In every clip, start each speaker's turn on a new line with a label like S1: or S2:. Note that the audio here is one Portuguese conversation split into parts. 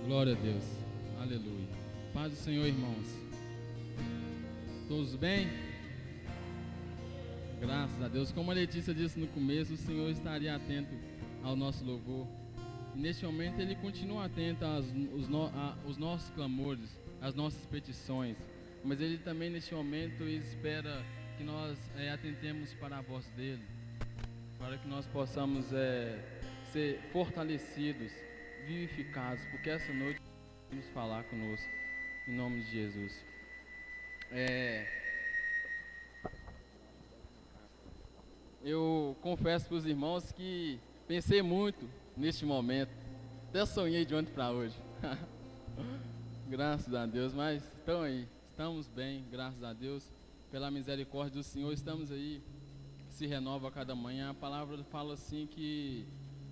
S1: Glória a Deus. Aleluia. Paz do Senhor, irmãos. Todos bem? Graças a Deus. Como a Letícia disse no começo, o Senhor estaria atento ao nosso louvor. E neste momento Ele continua atento aos nossos clamores, às nossas petições. Mas Ele também neste momento espera que nós atentemos para a voz dEle, para que nós possamos ser fortalecidos, vivificados, porque essa noite vamos falar conosco, em nome de Jesus. Eu confesso para os irmãos que pensei muito neste momento, até sonhei de ontem para hoje. Graças a Deus, mas estamos bem, graças a Deus, pela misericórdia do Senhor, estamos aí, se renova a cada manhã. A palavra fala assim que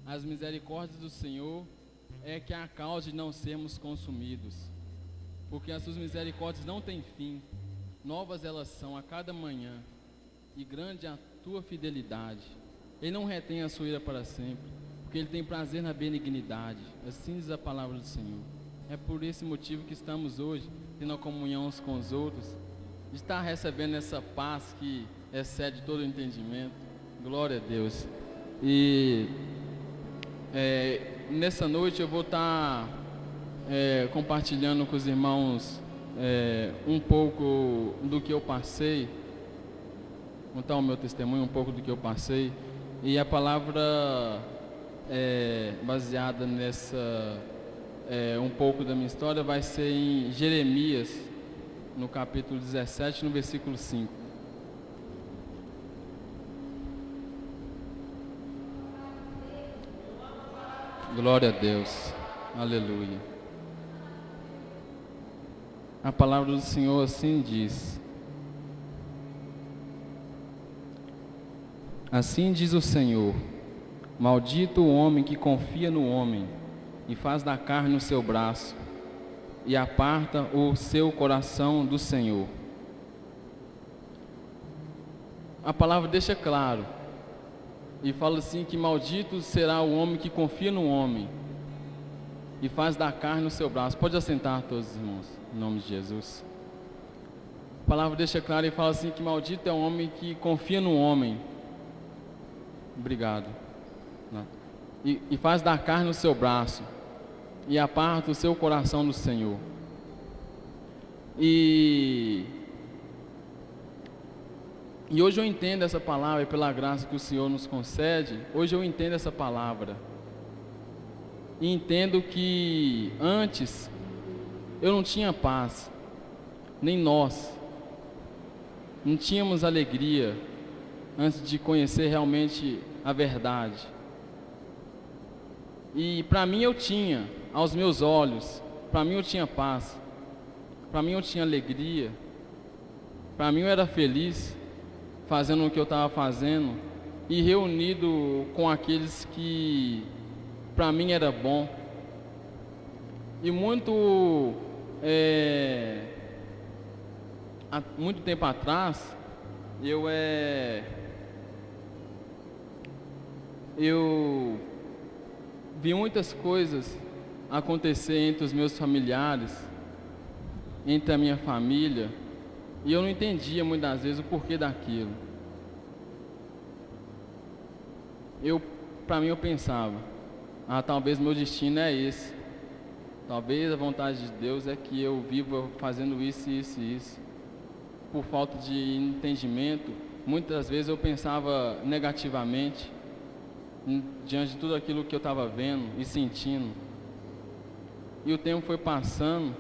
S1: as misericórdias do Senhor é que é a causa de não sermos consumidos, porque as suas misericórdias não têm fim, novas elas são a cada manhã, e grande é a tua fidelidade. Ele não retém a sua ira para sempre, porque Ele tem prazer na benignidade, assim diz a palavra do Senhor. É por esse motivo que estamos hoje tendo a comunhão uns com os outros, de estar recebendo essa paz que excede todo o entendimento. Glória a Deus. E nessa noite eu vou estar compartilhando com os irmãos um pouco do que eu passei, contar o meu testemunho, um pouco do que eu passei. E a palavra baseada nessa, um pouco da minha história, vai ser em Jeremias, no capítulo 17, no versículo 5. Glória a Deus, aleluia. A palavra do Senhor assim diz: assim diz o Senhor, maldito o homem que confia no homem, e faz da carne o seu braço, e aparta o seu coração do Senhor. A palavra deixa claro, e fala assim que maldito será o homem que confia no homem, e faz da carne o seu braço. Pode assentar todos os irmãos, em nome de Jesus. A palavra deixa claro e fala assim que maldito é o homem que confia no homem. Obrigado. E faz da carne o seu braço, e aparta o seu coração do Senhor. E hoje eu entendo essa palavra, e pela graça que o Senhor nos concede, hoje eu entendo essa palavra. E entendo que antes eu não tinha paz, nem nós não tínhamos alegria antes de conhecer realmente a verdade. E para mim eu tinha, aos meus olhos, para mim eu tinha paz, para mim eu tinha alegria, para mim eu era feliz fazendo o que eu estava fazendo e reunido com aqueles que para mim era bom. E há muito tempo atrás eu vi muitas coisas acontecer entre os meus familiares, entre a minha família, e eu não entendia muitas vezes o porquê daquilo. Para mim eu pensava, talvez meu destino é esse, talvez a vontade de Deus é que eu viva fazendo isso, isso e isso. Por falta de entendimento, muitas vezes eu pensava negativamente diante de tudo aquilo que eu estava vendo e sentindo. E o tempo foi passando,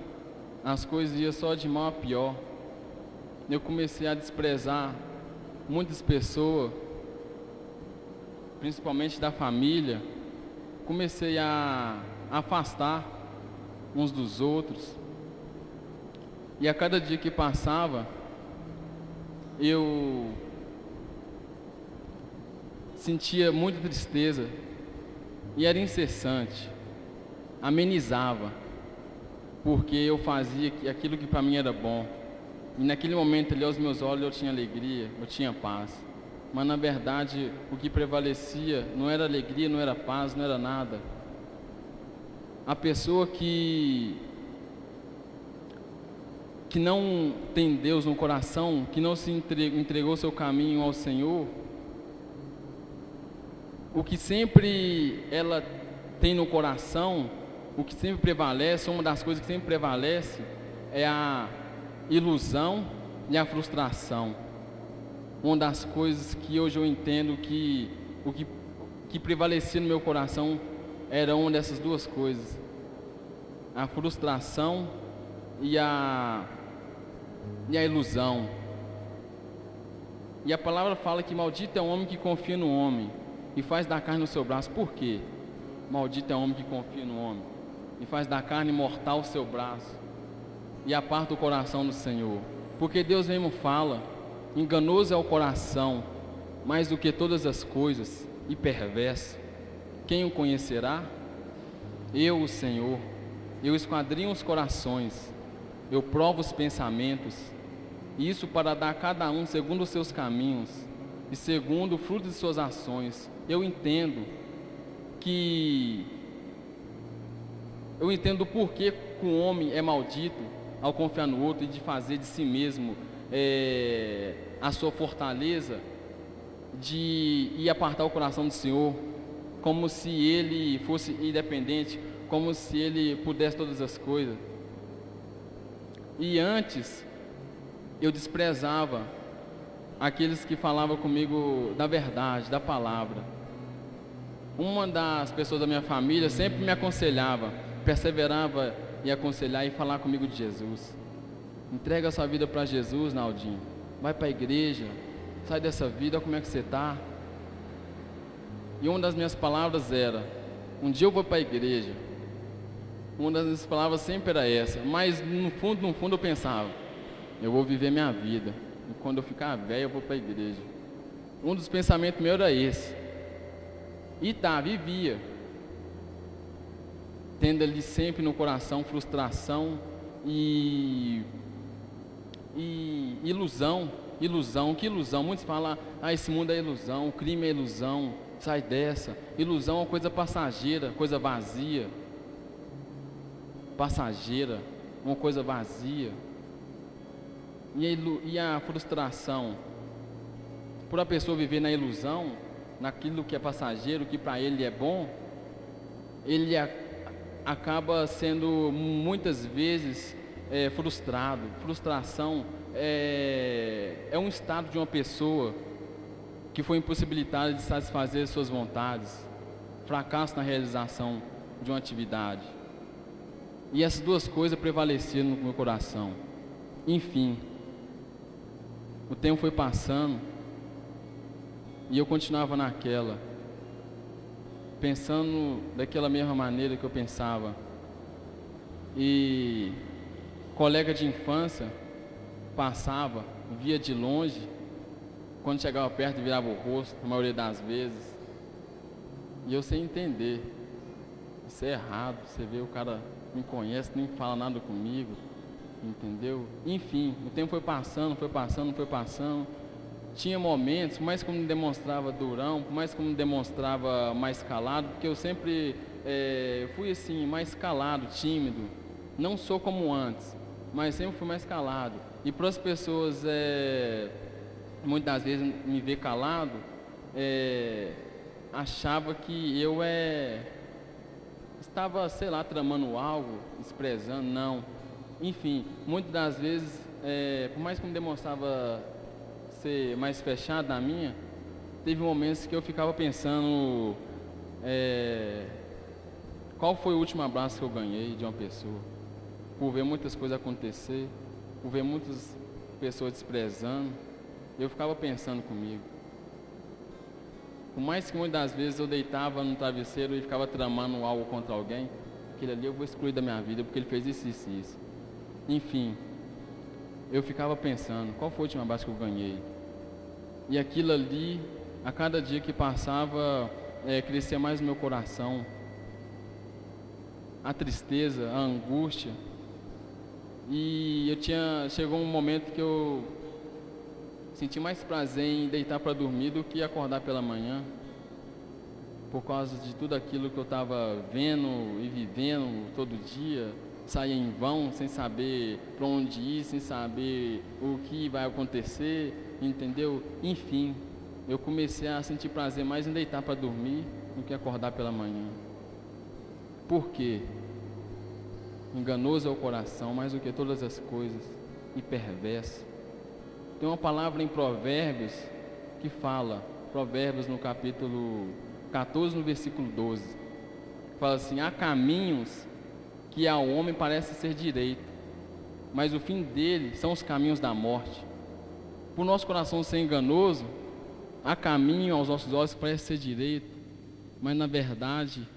S1: as coisas iam só de mal a pior. Eu comecei a desprezar muitas pessoas, principalmente da família. Comecei a afastar uns dos outros. E a cada dia que passava, eu sentia muita tristeza, e era incessante, amenizava, porque eu fazia aquilo que para mim era bom, e naquele momento ali aos meus olhos eu tinha alegria, eu tinha paz, mas na verdade o que prevalecia não era alegria, não era paz, não era nada, a pessoa que não tem Deus no coração, que não se entregou seu caminho ao Senhor, o que sempre ela tem no coração, o que sempre prevalece, uma das coisas que sempre prevalece é a ilusão e a frustração. Uma das coisas que hoje eu entendo que o que prevalecia no meu coração era uma dessas duas coisas: a frustração e a ilusão. E a palavra fala que maldito é o homem que confia no homem e faz da carne o seu braço. Por quê? Maldito é o homem que confia no homem e faz da carne mortal o seu braço e aparta o coração do Senhor. Porque Deus mesmo fala: enganoso é o coração mais do que todas as coisas e perverso. Quem o conhecerá? Eu, o Senhor. Eu esquadrinho os corações, eu provo os pensamentos, isso para dar a cada um segundo os seus caminhos e segundo o fruto de suas ações. Eu entendo o porquê que o homem é maldito ao confiar no outro e de fazer de si mesmo a sua fortaleza, de ir apartar o coração do Senhor, como se ele fosse independente, como se ele pudesse todas as coisas. E antes eu desprezava aqueles que falavam comigo da verdade, da palavra. Uma das pessoas da minha família sempre me aconselhava, perseverava em aconselhar e falar comigo de Jesus. Entrega a sua vida para Jesus, Naldinho. Vai para a igreja, sai dessa vida, olha como é que você está. E uma das minhas palavras era: um dia eu vou para a igreja. Uma das minhas palavras sempre era essa. Mas no fundo eu pensava: eu vou viver minha vida, e quando eu ficar velho eu vou para a igreja. Um dos pensamentos meus era esse. E vivia tendo ali sempre no coração frustração e ilusão. Que ilusão? Muitos falam: esse mundo é ilusão, o crime é ilusão, sai dessa. Ilusão é uma coisa passageira, coisa vazia. Uma coisa vazia. E a frustração, por a pessoa viver na ilusão, naquilo que é passageiro, que para ele é bom, ele acaba sendo muitas vezes frustrado. Frustração é um estado de uma pessoa que foi impossibilitada de satisfazer suas vontades, fracasso na realização de uma atividade. E essas duas coisas prevaleceram no meu coração. Enfim, o tempo foi passando e eu continuava naquela, pensando daquela mesma maneira que eu pensava. E colega de infância passava, via de longe, quando chegava perto virava o rosto, a maioria das vezes. E eu sem entender, isso é errado. Você vê, o cara me conhece, nem fala nada comigo, entendeu? Enfim, o tempo foi passando. Tinha momentos, por mais que eu me demonstrava durão, por mais que eu me demonstrava mais calado, porque eu sempre fui assim, mais calado, tímido. Não sou como antes, mas sempre fui mais calado. E para as pessoas, muitas vezes me ver calado, achava que eu estava, sei lá, tramando algo, desprezando, não. Enfim, muitas das vezes, por mais que eu me demonstrava ser mais fechado na minha, teve momentos que eu ficava pensando, qual foi o último abraço que eu ganhei de uma pessoa, por ver muitas coisas acontecer, por ver muitas pessoas desprezando. Eu ficava pensando comigo. Por mais que muitas das vezes eu deitava no travesseiro e ficava tramando algo contra alguém, aquele ali eu vou excluir da minha vida porque ele fez isso. Enfim, eu ficava pensando, qual foi o último abraço que eu ganhei? E aquilo ali, a cada dia que passava, crescia mais no meu coração. A tristeza, a angústia. E chegou um momento que eu senti mais prazer em deitar para dormir do que acordar pela manhã. por causa de tudo aquilo que eu estava vendo e vivendo todo dia, saía em vão, sem saber para onde ir, sem saber o que vai acontecer, entendeu? Enfim, eu comecei a sentir prazer mais em deitar para dormir do que acordar pela manhã. Por quê? Enganoso é o coração, mais do que todas as coisas, e perverso. Tem uma palavra em Provérbios que fala, Provérbios no capítulo 14, no versículo 12, fala assim: há caminhos que ao homem parece ser direito, mas o fim dele são os caminhos da morte. Por nosso coração ser enganoso, há caminho aos nossos olhos que parece ser direito, mas na verdade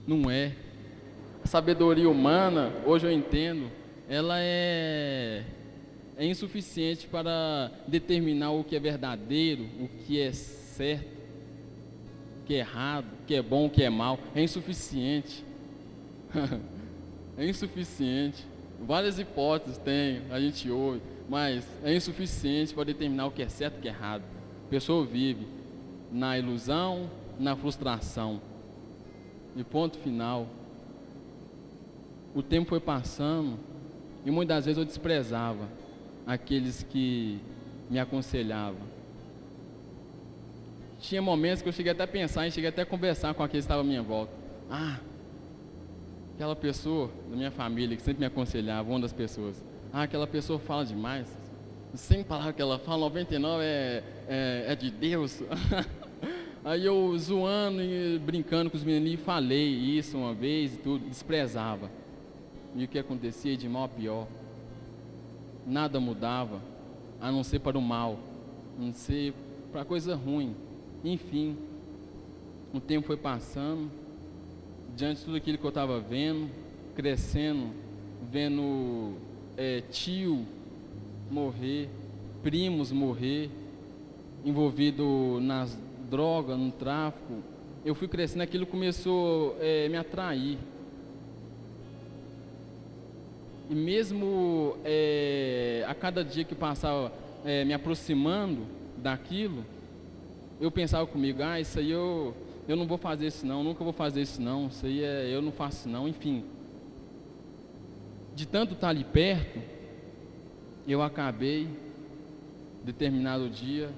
S1: não é. A sabedoria humana, hoje eu entendo, ela é insuficiente para determinar o que é verdadeiro, o que é certo, o que é errado, o que é bom, o que é mal. É insuficiente. É insuficiente. Várias hipóteses tem, a gente ouve, mas é insuficiente para determinar o que é certo e o que é errado. A pessoa vive na ilusão, na frustração. E ponto final. O tempo foi passando e muitas vezes eu desprezava aqueles que me aconselhavam. Tinha momentos que eu cheguei até a pensar e cheguei até a conversar com aqueles que estavam à minha volta. Aquela pessoa da minha família que sempre me aconselhava, uma das pessoas. Aquela pessoa fala demais. Sem palavras que ela fala, 99 é de Deus. Aí eu zoando e brincando com os meninos, falei isso uma vez e tudo, desprezava. E o que acontecia de mal a pior? Nada mudava, a não ser para o mal, a não ser para coisa ruim. Enfim, o tempo foi passando, diante de tudo aquilo que eu estava vendo, crescendo, vendo tio morrer, primos morrer, envolvido nas drogas, no tráfico. Eu fui crescendo, aquilo começou a me atrair. E mesmo a cada dia que passava me aproximando daquilo, eu pensava comigo, isso aí eu não vou fazer isso não, nunca vou fazer isso não, isso aí eu não faço não, enfim. De tanto estar ali perto, eu acabei, determinado dia,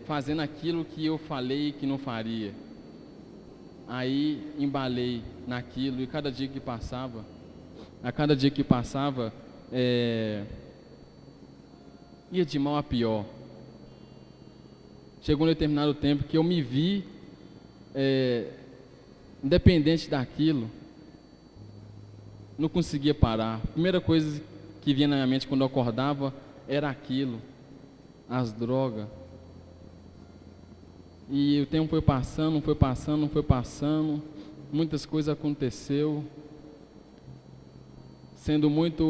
S1: fazendo aquilo que eu falei que não faria. Aí embalei naquilo e cada dia que passava, ia de mal a pior. Chegou um determinado tempo que eu me vi independente daquilo, não conseguia parar. A primeira coisa que vinha na minha mente quando eu acordava era aquilo, as drogas. E o tempo foi passando, muitas coisas aconteceu, sendo muito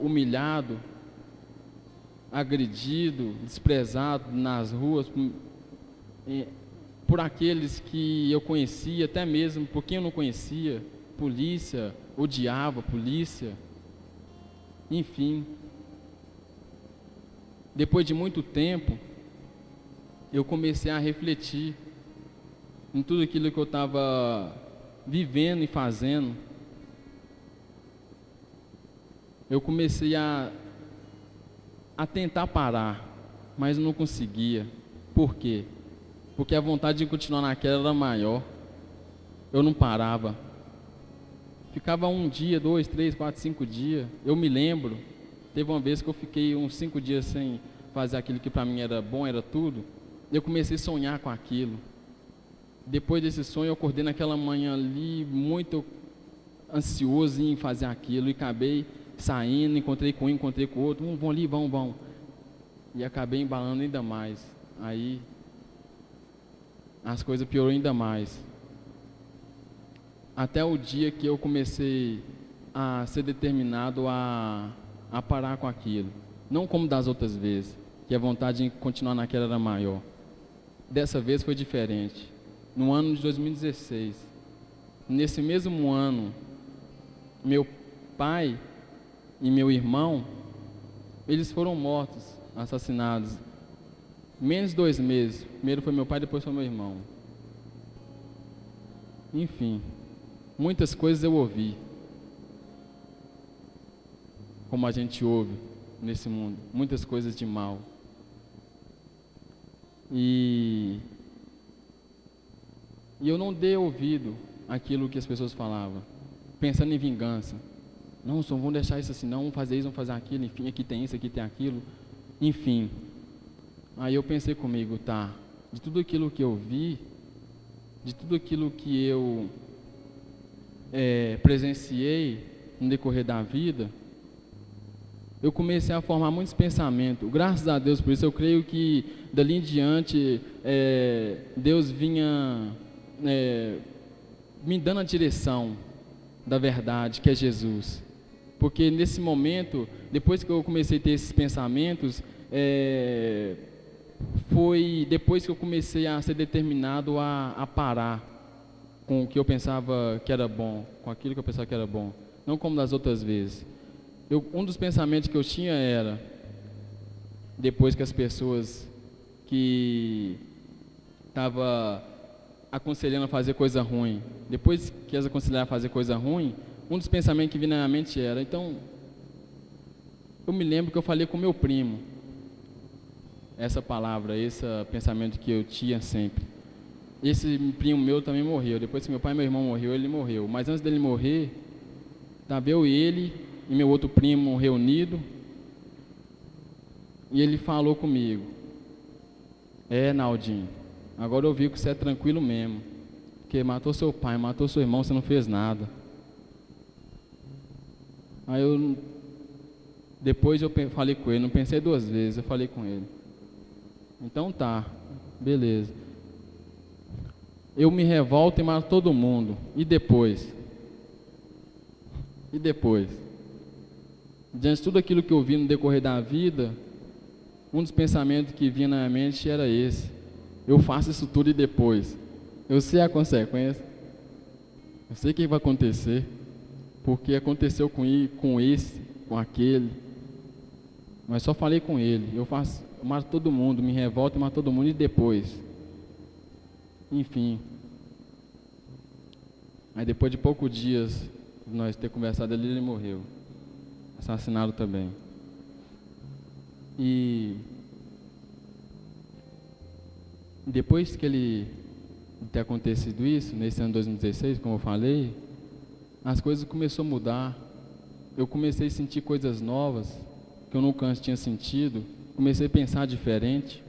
S1: humilhado, agredido, desprezado nas ruas, por aqueles que eu conhecia, até mesmo por quem eu não conhecia, polícia, odiava a polícia, enfim. Depois de muito tempo, eu comecei a refletir em tudo aquilo que eu estava vivendo e fazendo. Eu comecei a tentar parar, mas não conseguia. Por quê? Porque a vontade de continuar naquela era maior. Eu não parava. Ficava um dia, 2, 3, 4, 5 dias. Eu me lembro, teve uma vez que eu fiquei uns 5 dias sem fazer aquilo que para mim era bom, era tudo. Eu comecei a sonhar com aquilo. Depois desse sonho, eu acordei naquela manhã ali, muito ansioso em fazer aquilo, e acabei saindo, encontrei com um, encontrei com o outro, vão ali, vão. E acabei embalando ainda mais. Aí as coisas piorou ainda mais. Até o dia que eu comecei a ser determinado a parar com aquilo. Não como das outras vezes, que a vontade de continuar naquela era maior. Dessa vez foi diferente. No ano de 2016, nesse mesmo ano, meu pai e meu irmão, eles foram mortos, assassinados. Menos de 2 meses. Primeiro foi meu pai, depois foi meu irmão. Enfim, muitas coisas eu ouvi, como a gente ouve nesse mundo, muitas coisas de mal. E eu não dei ouvido àquilo que as pessoas falavam, pensando em vingança. Não, só vão deixar isso assim, não, vamos fazer isso, vamos fazer aquilo, enfim, aqui tem isso, aqui tem aquilo, enfim. Aí eu pensei comigo, tá, de tudo aquilo que eu vi, de tudo aquilo que eu presenciei no decorrer da vida, eu comecei a formar muitos pensamentos. Graças a Deus por isso, eu creio que dali em diante Deus vinha me dando a direção da verdade, que é Jesus. Porque nesse momento, depois que eu comecei a ter esses pensamentos, foi depois que eu comecei a ser determinado a parar com o que eu pensava que era bom, com aquilo que eu pensava que era bom, não como das outras vezes. Um dos pensamentos que eu tinha era, depois que as pessoas que estavam aconselhando a fazer coisa ruim, depois que elas aconselharam a fazer coisa ruim, um dos pensamentos que vinha na minha mente era, então, eu me lembro que eu falei com meu primo, essa palavra, esse pensamento que eu tinha sempre. Esse primo meu também morreu, depois que meu pai e meu irmão morreu, ele morreu, mas antes dele morrer, estava eu e ele, e meu outro primo reunido, e ele falou comigo, Naldinho, agora eu vi que você é tranquilo mesmo, porque matou seu pai, matou seu irmão, você não fez nada. Aí depois eu falei com ele, não pensei duas vezes, eu falei com ele, então tá, beleza, eu me revolto e mato todo mundo, e depois? Diante de tudo aquilo que eu vi no decorrer da vida, um dos pensamentos que vinha na minha mente era esse, eu faço isso tudo e depois? Eu sei a consequência, eu sei o que vai acontecer, porque aconteceu com esse, com aquele, mas só falei com ele, eu mato todo mundo, me revolto e mato todo mundo e depois? Enfim, aí depois de poucos dias de nós ter conversado ali, ele morreu, assassinado também. E depois que de ter acontecido isso, nesse ano de 2016, como eu falei, as coisas começaram a mudar. Eu comecei a sentir coisas novas que eu nunca antes tinha sentido. Comecei a pensar diferente.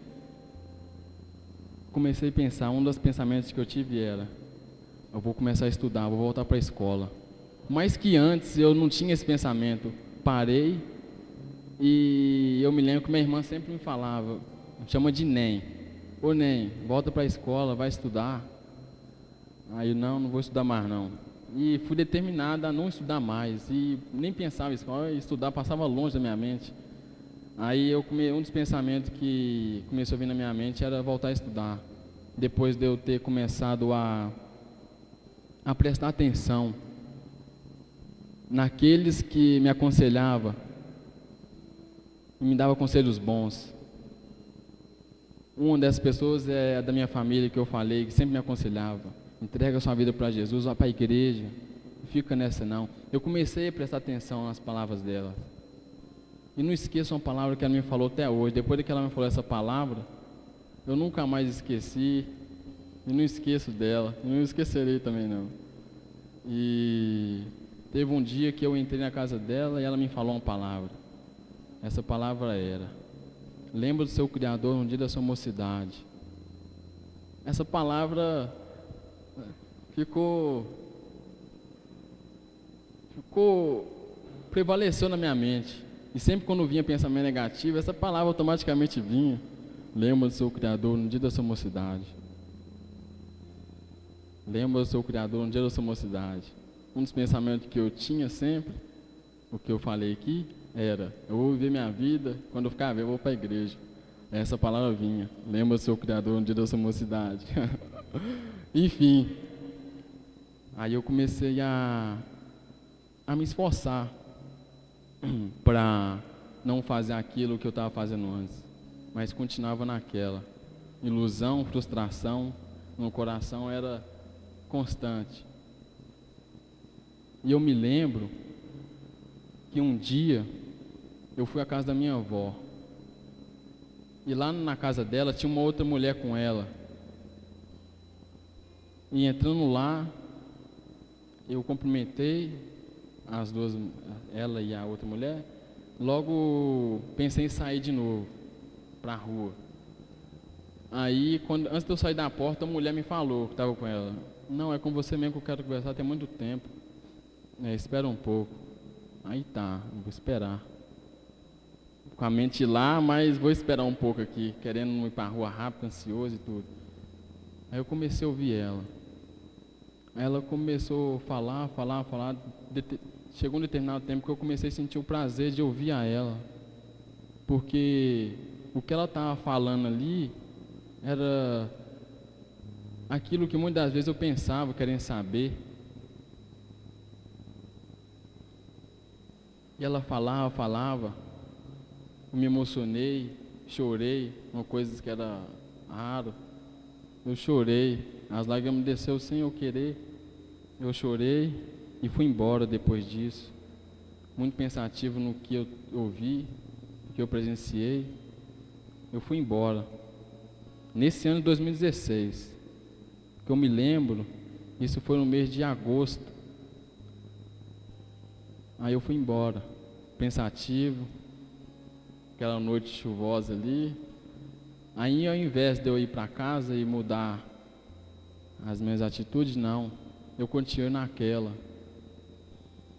S1: Comecei a pensar, um dos pensamentos que eu tive era, eu vou começar a estudar, vou voltar para a escola. Mas que antes eu não tinha esse pensamento. Parei e eu me lembro que minha irmã sempre me falava, me chama de NEM. Ô NEM, volta para a escola, vai estudar. Aí eu, não vou estudar mais não. E fui determinado a não estudar mais. E nem pensava em escola, estudar passava longe da minha mente. Aí um dos pensamentos que começou a vir na minha mente era voltar a estudar. Depois de eu ter começado a prestar atenção naqueles que me aconselhavam e me davam conselhos bons. Uma dessas pessoas é a da minha família que eu falei, que sempre me aconselhava, entrega sua vida para Jesus, vai para a igreja, não fica nessa não. Eu comecei a prestar atenção nas palavras dela. E não esqueça uma palavra que ela me falou até hoje. Depois que ela me falou essa palavra, eu nunca mais esqueci, e não esqueço dela, e não esquecerei também não. E teve um dia que eu entrei na casa dela e ela me falou uma palavra. Essa palavra era: lembra do seu Criador no dia da sua mocidade. Essa palavra prevaleceu na minha mente. E sempre quando vinha pensamento negativo, essa palavra automaticamente vinha. Lembra do seu Criador no dia da sua mocidade. Lembra do seu Criador no dia da sua mocidade. Um dos pensamentos que eu tinha sempre, o que eu falei aqui, era: eu vou viver minha vida, quando eu ficar velho eu vou para a igreja. Essa palavra vinha: lembra do seu Criador no dia da sua mocidade. Enfim, aí eu comecei a me esforçar para não fazer aquilo que eu estava fazendo antes, mas continuava naquela ilusão, frustração no coração, era constante. E eu me lembro que um dia eu fui à casa da minha avó. E lá na casa dela tinha uma outra mulher com ela. E entrando lá, eu cumprimentei as duas, ela e a outra mulher. Logo pensei em sair de novo para a rua. Aí, antes de eu sair da porta, a mulher me falou que estava com ela: não, é com você mesmo que eu quero conversar, tem muito tempo. Espera um pouco. Aí tá, vou esperar. Com a mente lá, mas vou esperar um pouco aqui, querendo ir para a rua rápido, ansioso e tudo. Aí eu comecei a ouvir ela. Aí ela começou a falar. Chegou um determinado tempo que eu comecei a sentir o prazer de ouvir a ela. Porque o que ela estava falando ali era aquilo que muitas das vezes eu pensava, querendo saber. E ela falava, eu me emocionei, chorei, uma coisa que era raro. Eu chorei, as lágrimas desceu sem eu querer. Eu chorei e fui embora depois disso. Muito pensativo no que eu ouvi, no que eu presenciei. Eu fui embora. Nesse ano de 2016, que eu me lembro, isso foi no mês de agosto. Aí eu fui embora, pensativo, aquela noite chuvosa ali. Aí ao invés de eu ir para casa e mudar as minhas atitudes, não, eu continuei naquela.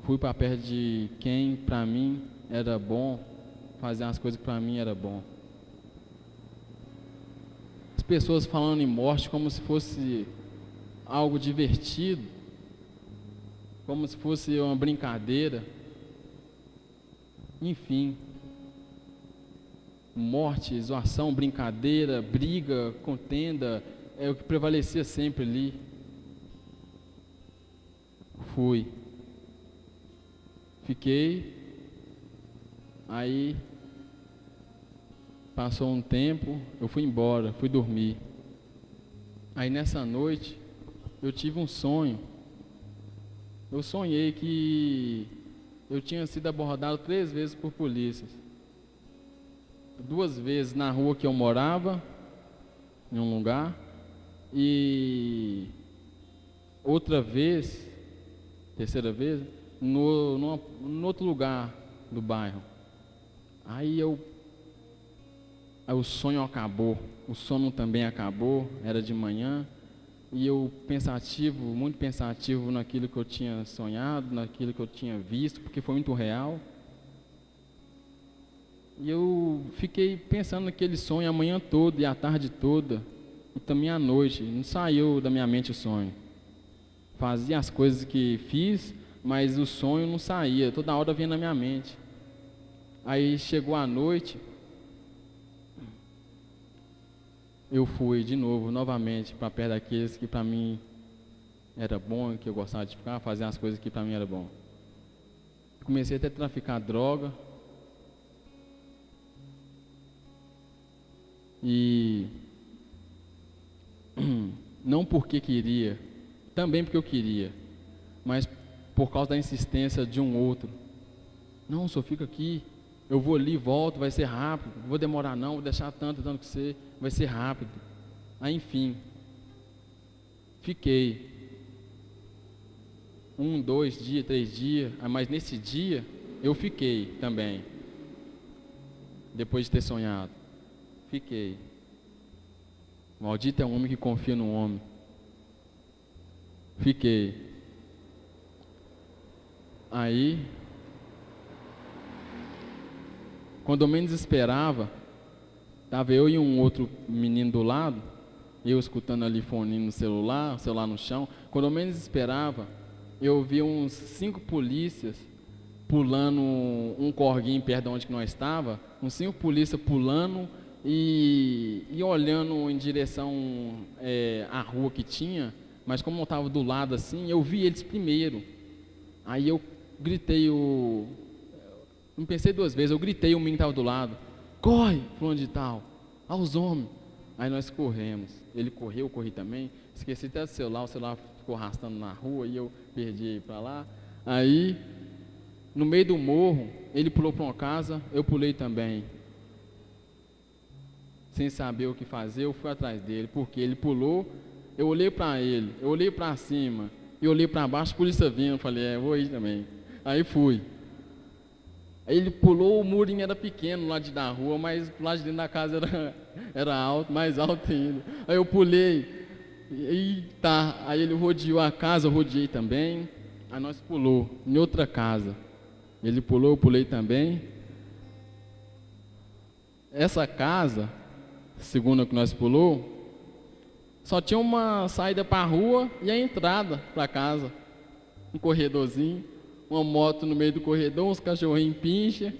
S1: Fui para perto de quem para mim era bom, fazer as coisas que para mim era bom. As pessoas falando em morte como se fosse algo divertido, como se fosse uma brincadeira. Enfim, morte, zoação, brincadeira, briga, contenda, é o que prevalecia sempre ali. Fui. Fiquei. Aí passou um tempo, eu fui embora, fui dormir. Aí nessa noite eu tive um sonho. Eu sonhei que eu tinha sido abordado 3 vezes por polícias. 2 vezes na rua que eu morava, em um lugar, e outra vez, terceira vez, no outro lugar do bairro. Aí o sonho acabou, o sono também acabou, era de manhã, e eu pensativo, muito pensativo naquilo que eu tinha sonhado, naquilo que eu tinha visto, porque foi muito real. E eu fiquei pensando naquele sonho a manhã toda e a tarde toda, e também à noite, não saiu da minha mente o sonho. Fazia as coisas que fiz, mas o sonho não saía, toda hora vinha na minha mente. Aí chegou a noite, eu fui de novo, novamente, para perto daqueles que para mim era bom, que eu gostava de ficar, fazer as coisas que para mim era bom. Comecei até a traficar droga. E não porque queria, também porque eu queria, mas por causa da insistência de um outro. Não, só fica aqui, eu vou ali, volto, vai ser rápido, não vou demorar não, vou deixar tanto que você, vai ser rápido. Aí enfim, fiquei 1, 2 dias, 3 dias, mas nesse dia eu fiquei também, depois de ter sonhado, fiquei. Maldito é o homem que confia no homem. Fiquei. Aí, quando eu menos esperava, estava eu e um outro menino do lado, eu escutando ali foninho no celular, o celular no chão. Quando eu menos esperava, eu vi uns 5 polícias pulando um corguinho perto de onde que nós estava, uns 5 polícias pulando e olhando em direção à rua que tinha, mas como eu estava do lado assim, eu vi eles primeiro. Aí eu gritei, não pensei 2 vezes, eu gritei, o menino estava do lado: corre, fulano de tal, aos homens. Aí nós corremos, ele correu, eu corri também, esqueci até do celular, o celular ficou arrastando na rua e eu perdi ele para lá. Aí, no meio do morro, ele pulou para uma casa, eu pulei também. Sem saber o que fazer, eu fui atrás dele, porque ele pulou, eu olhei para ele, eu olhei para cima, e olhei para baixo, a polícia vindo, falei, vou ir também. Aí fui. Aí ele pulou, o murinho era pequeno lá de da rua, mas lá de dentro da casa era alto, mais alto ainda. Aí eu pulei, e tá, aí ele rodeou a casa, eu rodeei também, aí nós pulou em outra casa. Ele pulou, eu pulei também. Essa casa, segunda que nós pulou, só tinha uma saída para a rua e a entrada para casa. Um corredorzinho, uma moto no meio do corredor, uns cachorrinhos pincha.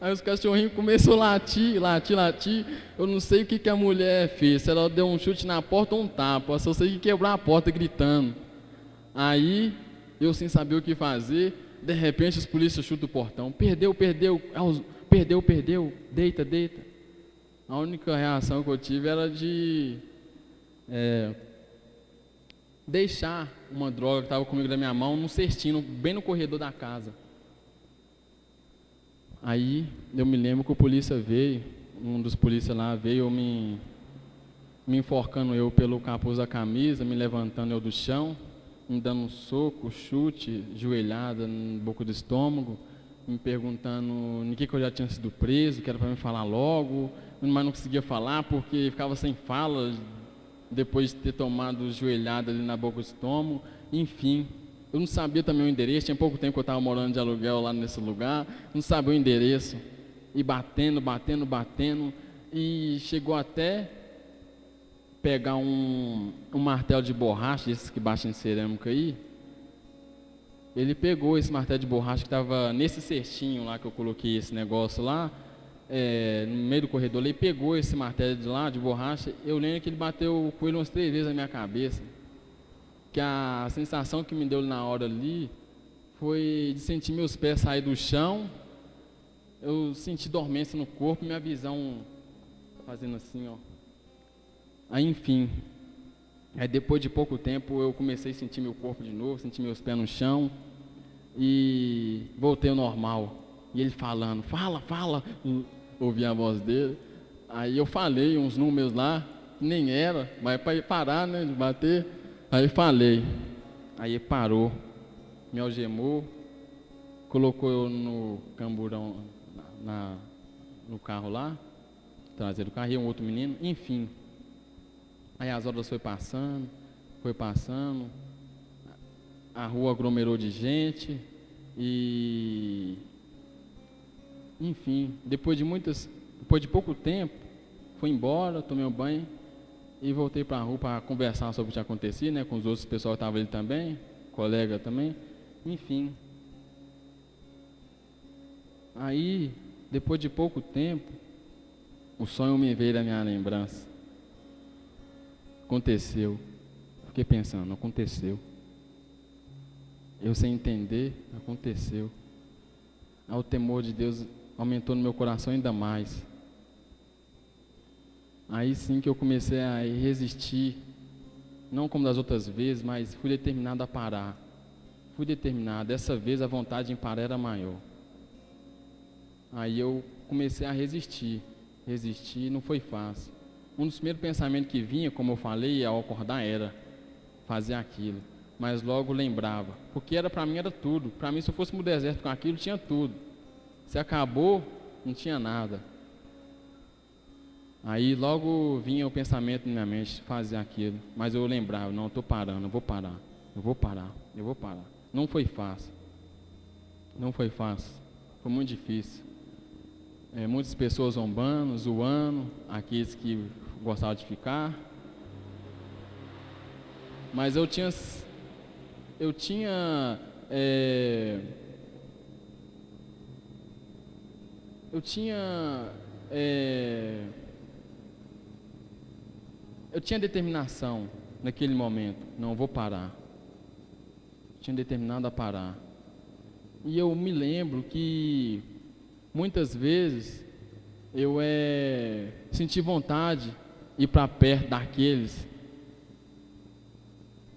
S1: Aí os cachorrinhos começaram a latir. Eu não sei o que a mulher fez, se ela deu um chute na porta ou um tapa. Eu só sei que quebrou a porta gritando. Aí, eu sem saber o que fazer, de repente os polícias chutam o portão. Perdeu, deita. A única reação que eu tive era de deixar uma droga que estava comigo na minha mão num cestinho, bem no corredor da casa. Aí eu me lembro que o polícia veio, um dos polícias lá veio me enforcando eu pelo capuz da camisa, me levantando eu do chão, me dando um soco, chute, joelhada no boca do estômago, me perguntando em que eu já tinha sido preso, que era para me falar logo, mas não conseguia falar porque ficava sem fala, depois de ter tomado joelhada ali na boca do estômago, enfim. Eu não sabia também o endereço, tinha pouco tempo que eu estava morando de aluguel lá nesse lugar, não sabia o endereço, e batendo, e chegou até pegar um martelo de borracha, esses que baixam em cerâmica aí. Ele pegou esse martelo de borracha que estava nesse cestinho lá que eu coloquei esse negócio lá, no meio do corredor, ele pegou esse martelo de lá, de borracha. Eu lembro que ele bateu com ele umas 3 vezes na minha cabeça, que a sensação que me deu na hora ali foi de sentir meus pés sair do chão, eu senti dormência no corpo, minha visão fazendo assim, ó. Aí enfim, aí depois de pouco tempo eu comecei a sentir meu corpo de novo, sentir meus pés no chão e voltei ao normal. E ele falando, fala, ouvi a voz dele. Aí eu falei uns números lá, nem era, mas para parar, né, de bater. Aí falei, aí ele parou, me algemou, colocou eu no camburão, no carro lá, traseiro do carro, e um outro menino, enfim. Aí as horas foi passando, a rua aglomerou de gente e, enfim, depois de pouco tempo, fui embora, tomei um banho e voltei para a rua para conversar sobre o que tinha acontecido, né, com os outros pessoal que estavam ali também, colega também, enfim. Aí, depois de pouco tempo, o sonho me veio da minha lembrança. Aconteceu. Fiquei pensando, aconteceu. Eu sem entender, aconteceu. Aí o temor de Deus aumentou no meu coração ainda mais. Aí sim que eu comecei a resistir, não como das outras vezes, mas fui determinado a parar. Dessa vez a vontade em parar era maior. Aí eu comecei a resistir, não foi fácil. Um dos primeiros pensamentos que vinha, como eu falei, ao acordar era fazer aquilo. Mas logo lembrava, porque para mim era tudo. Para mim, se eu fosse no deserto com aquilo, tinha tudo. Se acabou, não tinha nada. Aí logo vinha o pensamento na minha mente, fazer aquilo. Mas eu lembrava, não, eu estou parando, eu vou parar. Não foi fácil. Foi muito difícil. Muitas pessoas zombando, zoando, aqueles que gostavam de ficar. Mas eu tinha determinação naquele momento. Não, eu vou parar. Tinha determinado a parar. E eu me lembro que muitas vezes eu senti vontade de ir para perto daqueles,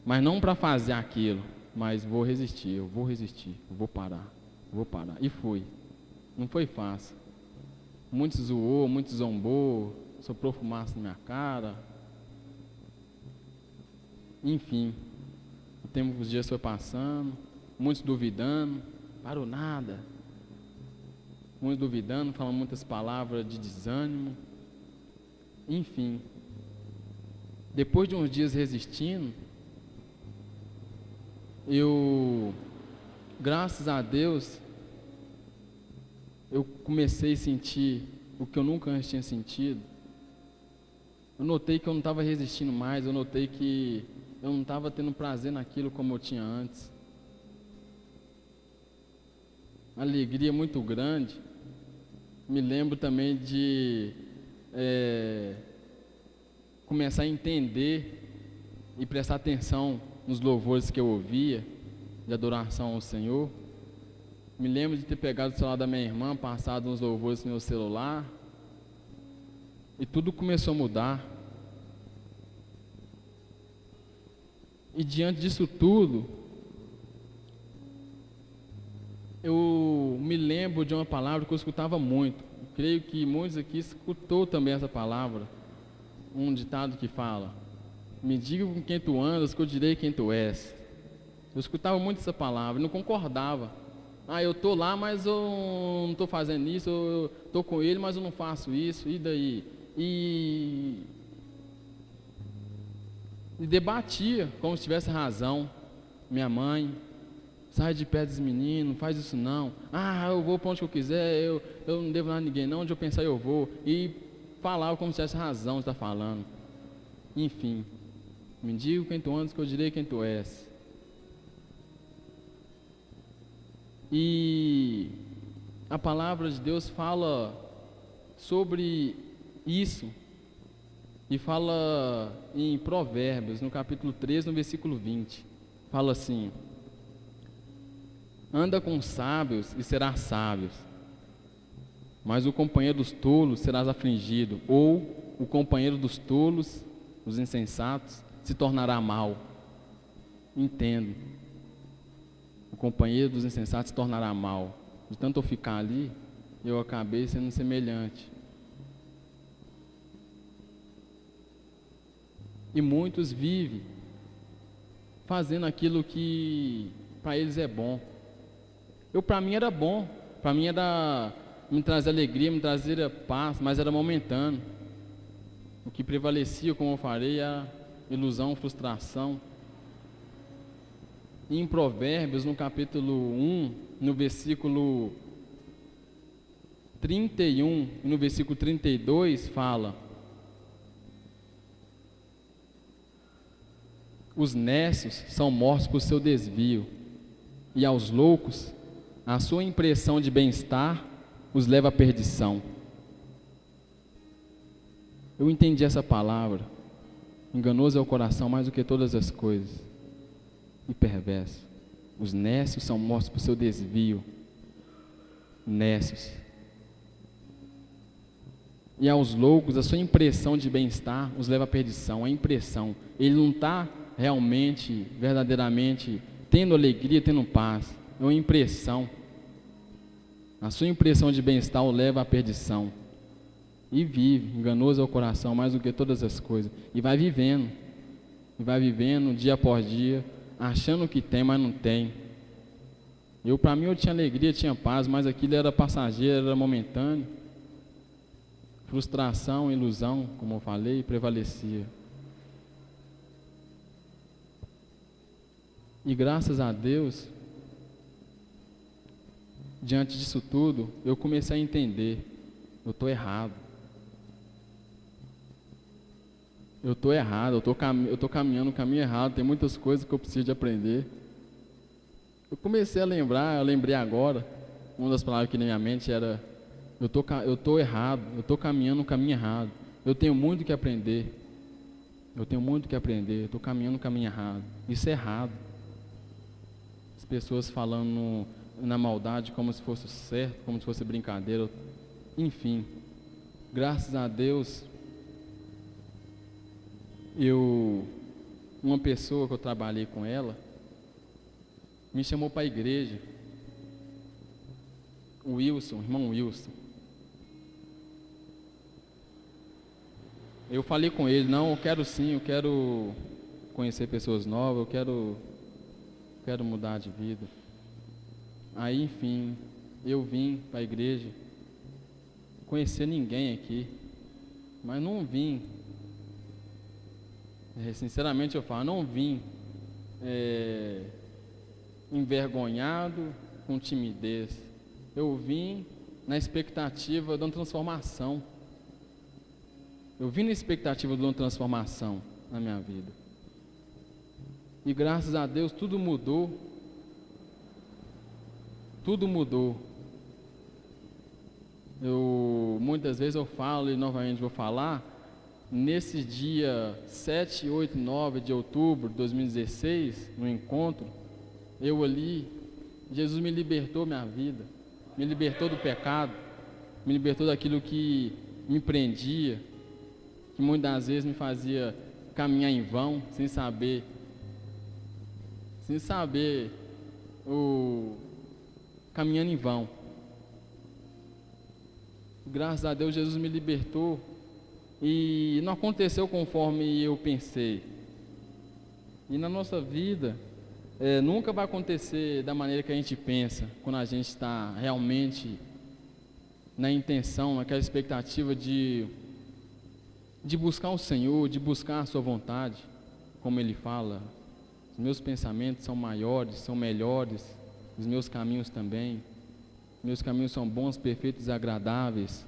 S1: mas não para fazer aquilo, mas vou resistir, eu vou parar. E fui. Não foi fácil. Muitos zoou, muitos zombou, soprou fumaça na minha cara. Enfim, o tempo, os dias foi passando, muitos duvidando, parou nada. Muitos duvidando, falando muitas palavras de desânimo. Enfim, depois de uns dias resistindo, eu, graças a Deus, eu comecei a sentir o que eu nunca antes tinha sentido. Eu notei que eu não estava resistindo mais, eu notei que eu não estava tendo prazer naquilo como eu tinha antes. Uma alegria muito grande. Me lembro também de começar a entender e prestar atenção nos louvores que eu ouvia, de adoração ao Senhor. Me lembro de ter pegado o celular da minha irmã, passado uns louvores no meu celular, e tudo começou a mudar. E diante disso tudo, eu me lembro de uma palavra que eu escutava muito. Eu creio que muitos aqui escutou também essa palavra. Um ditado que fala: me diga com quem tu andas, que eu direi quem tu és. Eu escutava muito essa palavra, não concordava. Eu estou lá, mas eu não estou fazendo isso, eu estou com ele, mas eu não faço isso, e daí? E debatia como se tivesse razão. Minha mãe: sai de perto desse menino, não faz isso não. Eu vou para onde eu quiser, eu não devo nada a ninguém não, onde eu pensar eu vou. E falava como se tivesse razão de estar falando. Enfim, me diga quem tu andas, que eu direi quem tu és. E a palavra de Deus fala sobre isso, e fala em Provérbios, no capítulo 13, no versículo 20. Fala assim: anda com sábios e serás sábio, mas o companheiro dos tolos serás afligido, ou o companheiro dos tolos, os insensatos, se tornará mau. Entendo. O companheiro dos insensatos se tornará mau. De tanto eu ficar ali, eu acabei sendo semelhante. E muitos vivem fazendo aquilo que para eles é bom. Para mim era bom, para mim era me trazer alegria, me trazer paz, mas era momentâneo. O que prevalecia, como eu falei, era ilusão, frustração. E em Provérbios, no capítulo 1, no versículo 31 e no versículo 32, fala: os nécios são mortos por seu desvio, e aos loucos a sua impressão de bem-estar os leva à perdição. Eu entendi essa palavra. Enganoso é o coração mais do que todas as coisas, e perverso. Os nécios são mortos por seu desvio. Nécios. E aos loucos a sua impressão de bem-estar os leva à perdição. A impressão. Ele não está realmente, verdadeiramente tendo alegria, tendo paz. É uma impressão. A sua impressão de bem-estar o leva à perdição. E vive, enganoso é o coração mais do que todas as coisas. E vai vivendo dia após dia, achando que tem, mas não tem. Para mim eu tinha alegria, tinha paz, mas aquilo era passageiro, era momentâneo. Frustração, ilusão, como eu falei, prevalecia. E graças a Deus, diante disso tudo, eu comecei a entender: eu estou errado. Eu estou caminhando no caminho errado, tem muitas coisas que eu preciso de aprender. Eu comecei a lembrar, eu lembrei agora, uma das palavras que na minha mente era: eu estou errado, eu estou caminhando no caminho errado. Eu tenho muito que aprender, eu estou caminhando no caminho errado. Isso é errado. As pessoas falando na maldade como se fosse certo, como se fosse brincadeira. Enfim, graças a Deus, eu uma pessoa que eu trabalhei com ela me chamou para a igreja. O Wilson, irmão Wilson. Eu falei com ele, não, eu quero sim, eu quero conhecer pessoas novas, eu quero mudar de vida. Aí, enfim, eu vim para a igreja, conhecer ninguém aqui, mas não vim, sinceramente eu falo, não vim envergonhado, com timidez. Eu vim na expectativa de uma transformação. Eu vim na expectativa de uma transformação na minha vida. E graças a Deus tudo mudou. Tudo mudou. Muitas vezes eu falo e novamente vou falar, nesse dia 7, 8, 9 de outubro de 2016, no encontro, eu ali, Jesus me libertou minha vida, me libertou do pecado, me libertou daquilo que me prendia, que muitas vezes me fazia caminhar em vão, sem saber caminhando em vão. Graças a Deus Jesus me libertou e não aconteceu conforme eu pensei. E na nossa vida nunca vai acontecer da maneira que a gente pensa, quando a gente está realmente na intenção, naquela expectativa de buscar o Senhor, de buscar a sua vontade, como Ele fala. Os meus pensamentos são maiores, são melhores, os meus caminhos também. Meus caminhos são bons, perfeitos e agradáveis.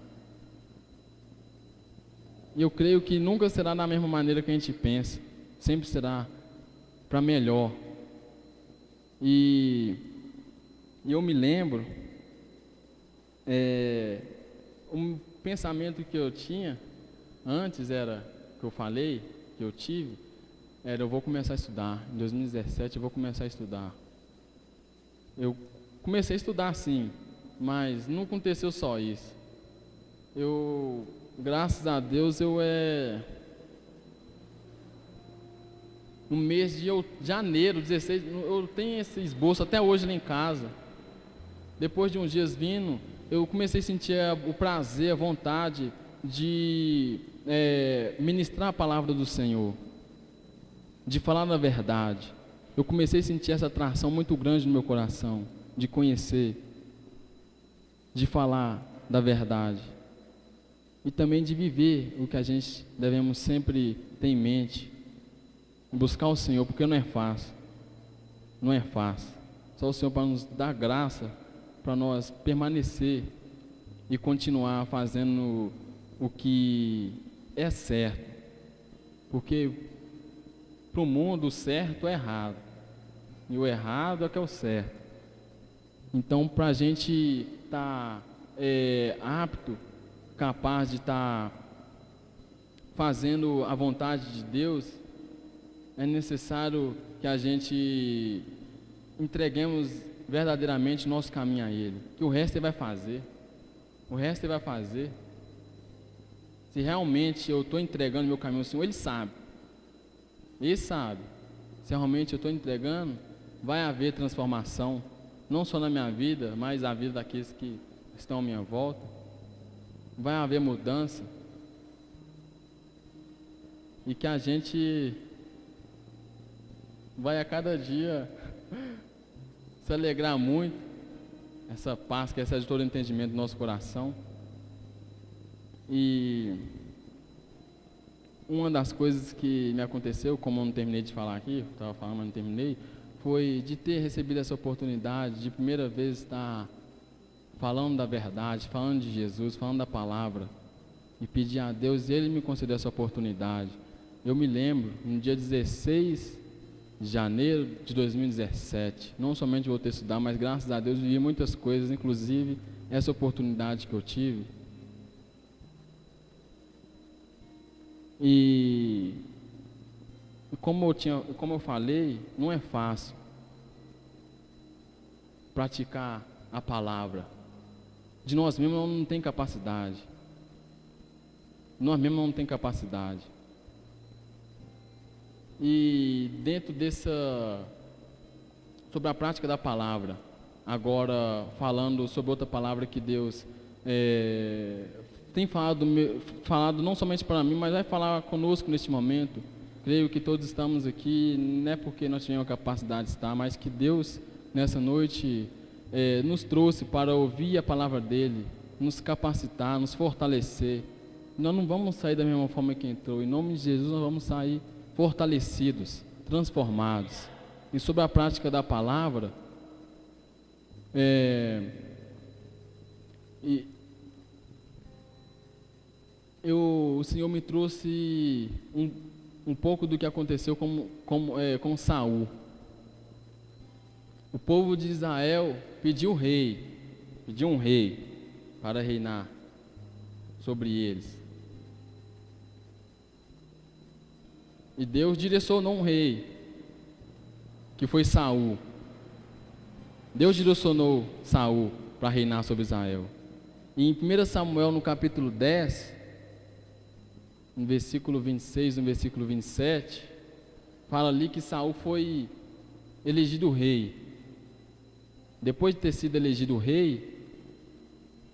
S1: E eu creio que nunca será da mesma maneira que a gente pensa, sempre será para melhor. E eu me lembro, um pensamento que eu tinha antes era, que eu falei, que eu tive, eu vou começar a estudar. Em 2017 eu vou começar a estudar. Eu comecei a estudar sim, mas não aconteceu só isso. Graças a Deus, no mês de janeiro, 16, eu tenho esse esboço até hoje lá em casa. Depois de uns dias vindo, eu comecei a sentir o prazer, a vontade de ministrar a palavra do Senhor, de falar da verdade. Eu comecei a sentir essa atração muito grande no meu coração, de conhecer, de falar da verdade e também de viver o que a gente devemos sempre ter em mente, buscar o Senhor, porque não é fácil, não é fácil. Só o Senhor para nos dar graça, para nós permanecer e continuar fazendo o que é certo, porque para o mundo o certo é errado e o errado é que é o certo. Então, para a gente estar apto, capaz de estar fazendo a vontade de Deus, é necessário que a gente entreguemos verdadeiramente nosso caminho a Ele, que o resto Ele vai fazer. O resto Ele vai fazer. Se realmente eu estou entregando meu caminho ao Senhor, Ele sabe. Ele sabe. Se realmente eu estou entregando, vai haver transformação, não só na minha vida, mas na vida daqueles que estão à minha volta. Vai haver mudança. E que a gente vai a cada dia se alegrar muito, essa paz que excede todo o entendimento do nosso coração. E uma das coisas que me aconteceu, como eu não terminei de falar aqui, estava falando, mas não terminei, foi de ter recebido essa oportunidade de primeira vez estar falando da verdade, falando de Jesus, falando da palavra, e pedir a Deus, Ele me concedeu essa oportunidade. Eu me lembro, no dia 16 de janeiro de 2017, não somente voltei a estudar, mas graças a Deus vivi muitas coisas, inclusive essa oportunidade que eu tive. E como eu falei, não é fácil praticar a palavra. De nós mesmos não tem capacidade. Nós mesmos não tem capacidade. E dentro sobre a prática da palavra, agora falando sobre outra palavra que Deus tem falado não somente para mim, mas vai falar conosco neste momento. Creio que todos estamos aqui, não é porque nós tivemos a capacidade de estar, mas que Deus, nessa noite, nos trouxe para ouvir a palavra dEle, nos capacitar, nos fortalecer. Nós não vamos sair da mesma forma que entrou. Em nome de Jesus, nós vamos sair fortalecidos, transformados. E sobre a prática da palavra, o Senhor me trouxe um pouco do que aconteceu com Saul. O povo de Israel pediu um rei para reinar sobre eles. E Deus direcionou um rei, que foi Saul. Deus direcionou Saul para reinar sobre Israel. E em 1 Samuel, no capítulo 10, no versículo 26, no versículo 27, fala ali que Saul foi elegido rei. Depois de ter sido elegido rei,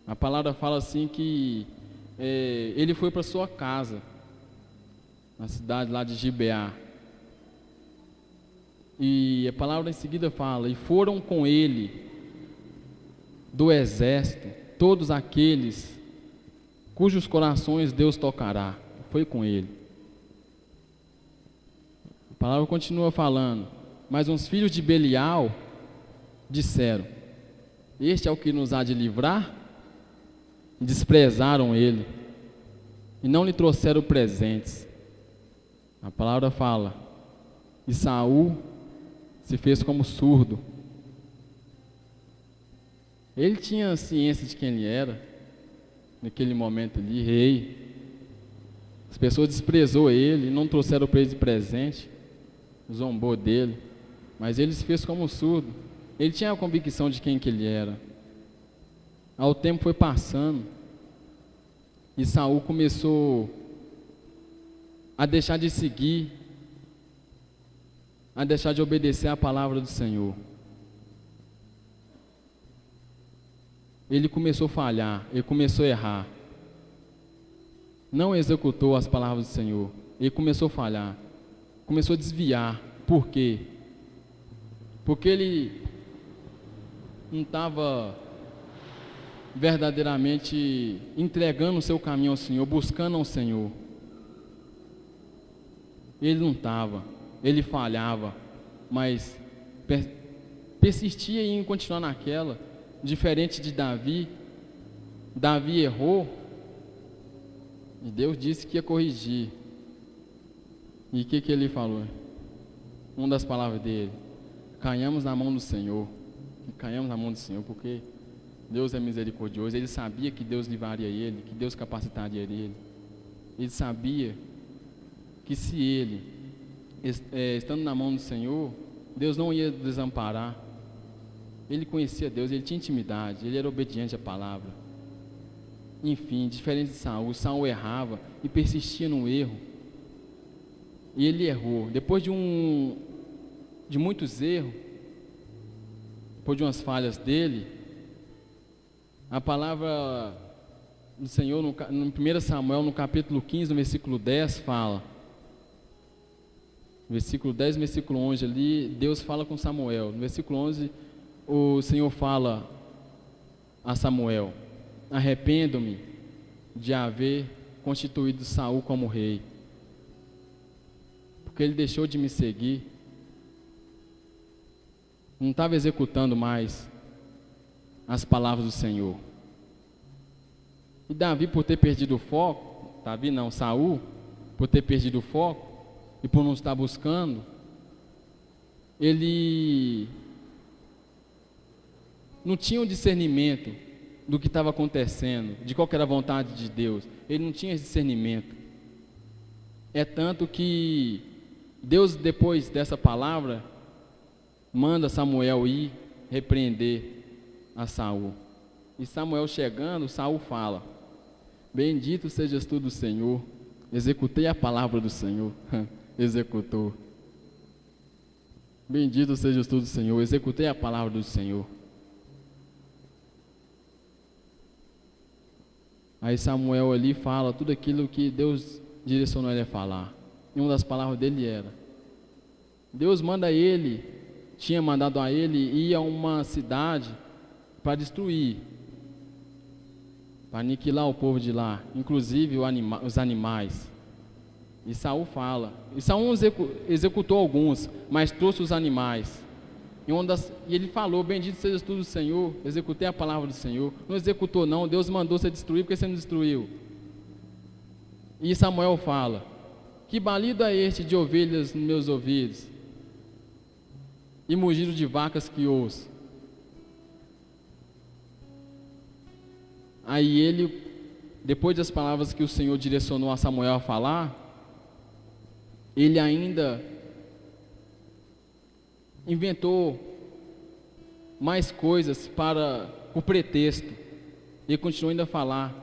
S1: a palavra fala assim que ele foi para sua casa, na cidade lá de Gibeá. E a palavra em seguida fala: e foram com ele do exército todos aqueles cujos corações Deus tocará. Foi com ele. A palavra continua falando: mas uns filhos de Belial disseram: este é o que nos há de livrar? Desprezaram ele e não lhe trouxeram presentes. A palavra fala: e Saul se fez como surdo. Ele tinha ciência de quem ele era, naquele momento ali, rei. As pessoas desprezou ele, não trouxeram para ele de presente, zombou dele, mas ele se fez como surdo. Ele tinha a convicção de quem que ele era. Ao tempo foi passando, e Saul começou a deixar de seguir, a deixar de obedecer à palavra do Senhor. Ele começou a falhar, ele começou a errar. Não executou as palavras do Senhor. Ele começou a falhar, começou a desviar. Por quê? Porque ele não estava verdadeiramente entregando o seu caminho ao Senhor, buscando ao Senhor. Ele não estava, ele falhava, mas persistia em continuar naquela. Diferente de Davi. Davi errou e Deus disse que ia corrigir. E o que ele falou? Uma das palavras dele: caiamos na mão do Senhor. Caiamos na mão do Senhor, porque Deus é misericordioso. Ele sabia que Deus livraria ele, que Deus capacitaria ele. Ele sabia que se ele, estando na mão do Senhor, Deus não ia desamparar. Ele conhecia Deus, ele tinha intimidade, ele era obediente à palavra. Enfim, diferente de Saul, Saul errava e persistia no erro. E ele errou. Depois de muitos erros, depois de umas falhas dele, a palavra do Senhor no 1 Samuel, no capítulo 15, no versículo 10, fala. No versículo 10, no versículo 11 ali, Deus fala com Samuel. No versículo 11, o Senhor fala a Samuel: arrependo-me de haver constituído Saul como rei, porque ele deixou de me seguir, não estava executando mais as palavras do Senhor. E Davi, por ter perdido o foco, Saul, por ter perdido o foco e por não estar buscando, ele não tinha um discernimento do que estava acontecendo, de qual que era a vontade de Deus. Ele não tinha esse discernimento. É tanto que Deus, depois dessa palavra, manda Samuel ir repreender a Saul. E Samuel chegando, Saul fala: bendito sejas tu do Senhor, executei a palavra do Senhor. Executou. Bendito seja o estudo do Senhor. Executei a palavra do Senhor. Aí Samuel ali fala tudo aquilo que Deus direcionou ele a falar. E uma das palavras dele era: Deus manda ele, tinha mandado a ele ir a uma cidade para destruir, para aniquilar o povo de lá, inclusive os animais. E Saul fala, e Saul executou alguns, mas trouxe os animais. E ele falou: bendito seja tu do Senhor, executei a palavra do Senhor. Não executou não, Deus mandou você destruir, porque você não destruiu. E Samuel fala: que balido é este de ovelhas nos meus ouvidos, e mugido de vacas que ouço? Aí ele, depois das palavras que o Senhor direcionou a Samuel a falar, ele ainda inventou mais coisas para o pretexto. Ele continuou ainda a falar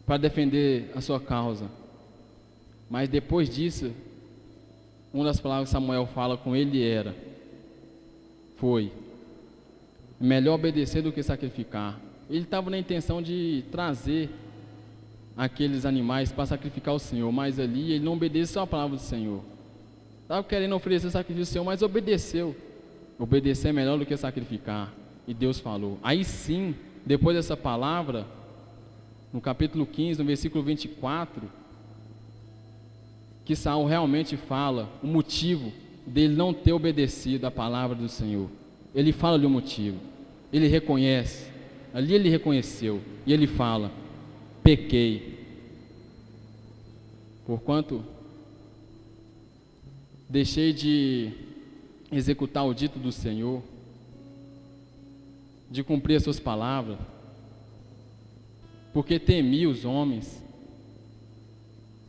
S1: para defender a sua causa. Mas depois disso, uma das palavras que Samuel fala com ele foi: melhor obedecer do que sacrificar. Ele estava na intenção de trazer aqueles animais para sacrificar o Senhor, mas ali ele não obedeceu a palavra do Senhor. Estava querendo oferecer sacrifício ao Senhor, mas obedeceu. Obedecer é melhor do que sacrificar. E Deus falou. Aí sim, depois dessa palavra, no capítulo 15, no versículo 24, que Saul realmente fala o motivo dele não ter obedecido a palavra do Senhor. Ele fala ali o motivo. Ele reconhece. Ali ele reconheceu. E ele fala: pequei, porquanto deixei de executar o dito do Senhor, de cumprir as suas palavras, porque temi os homens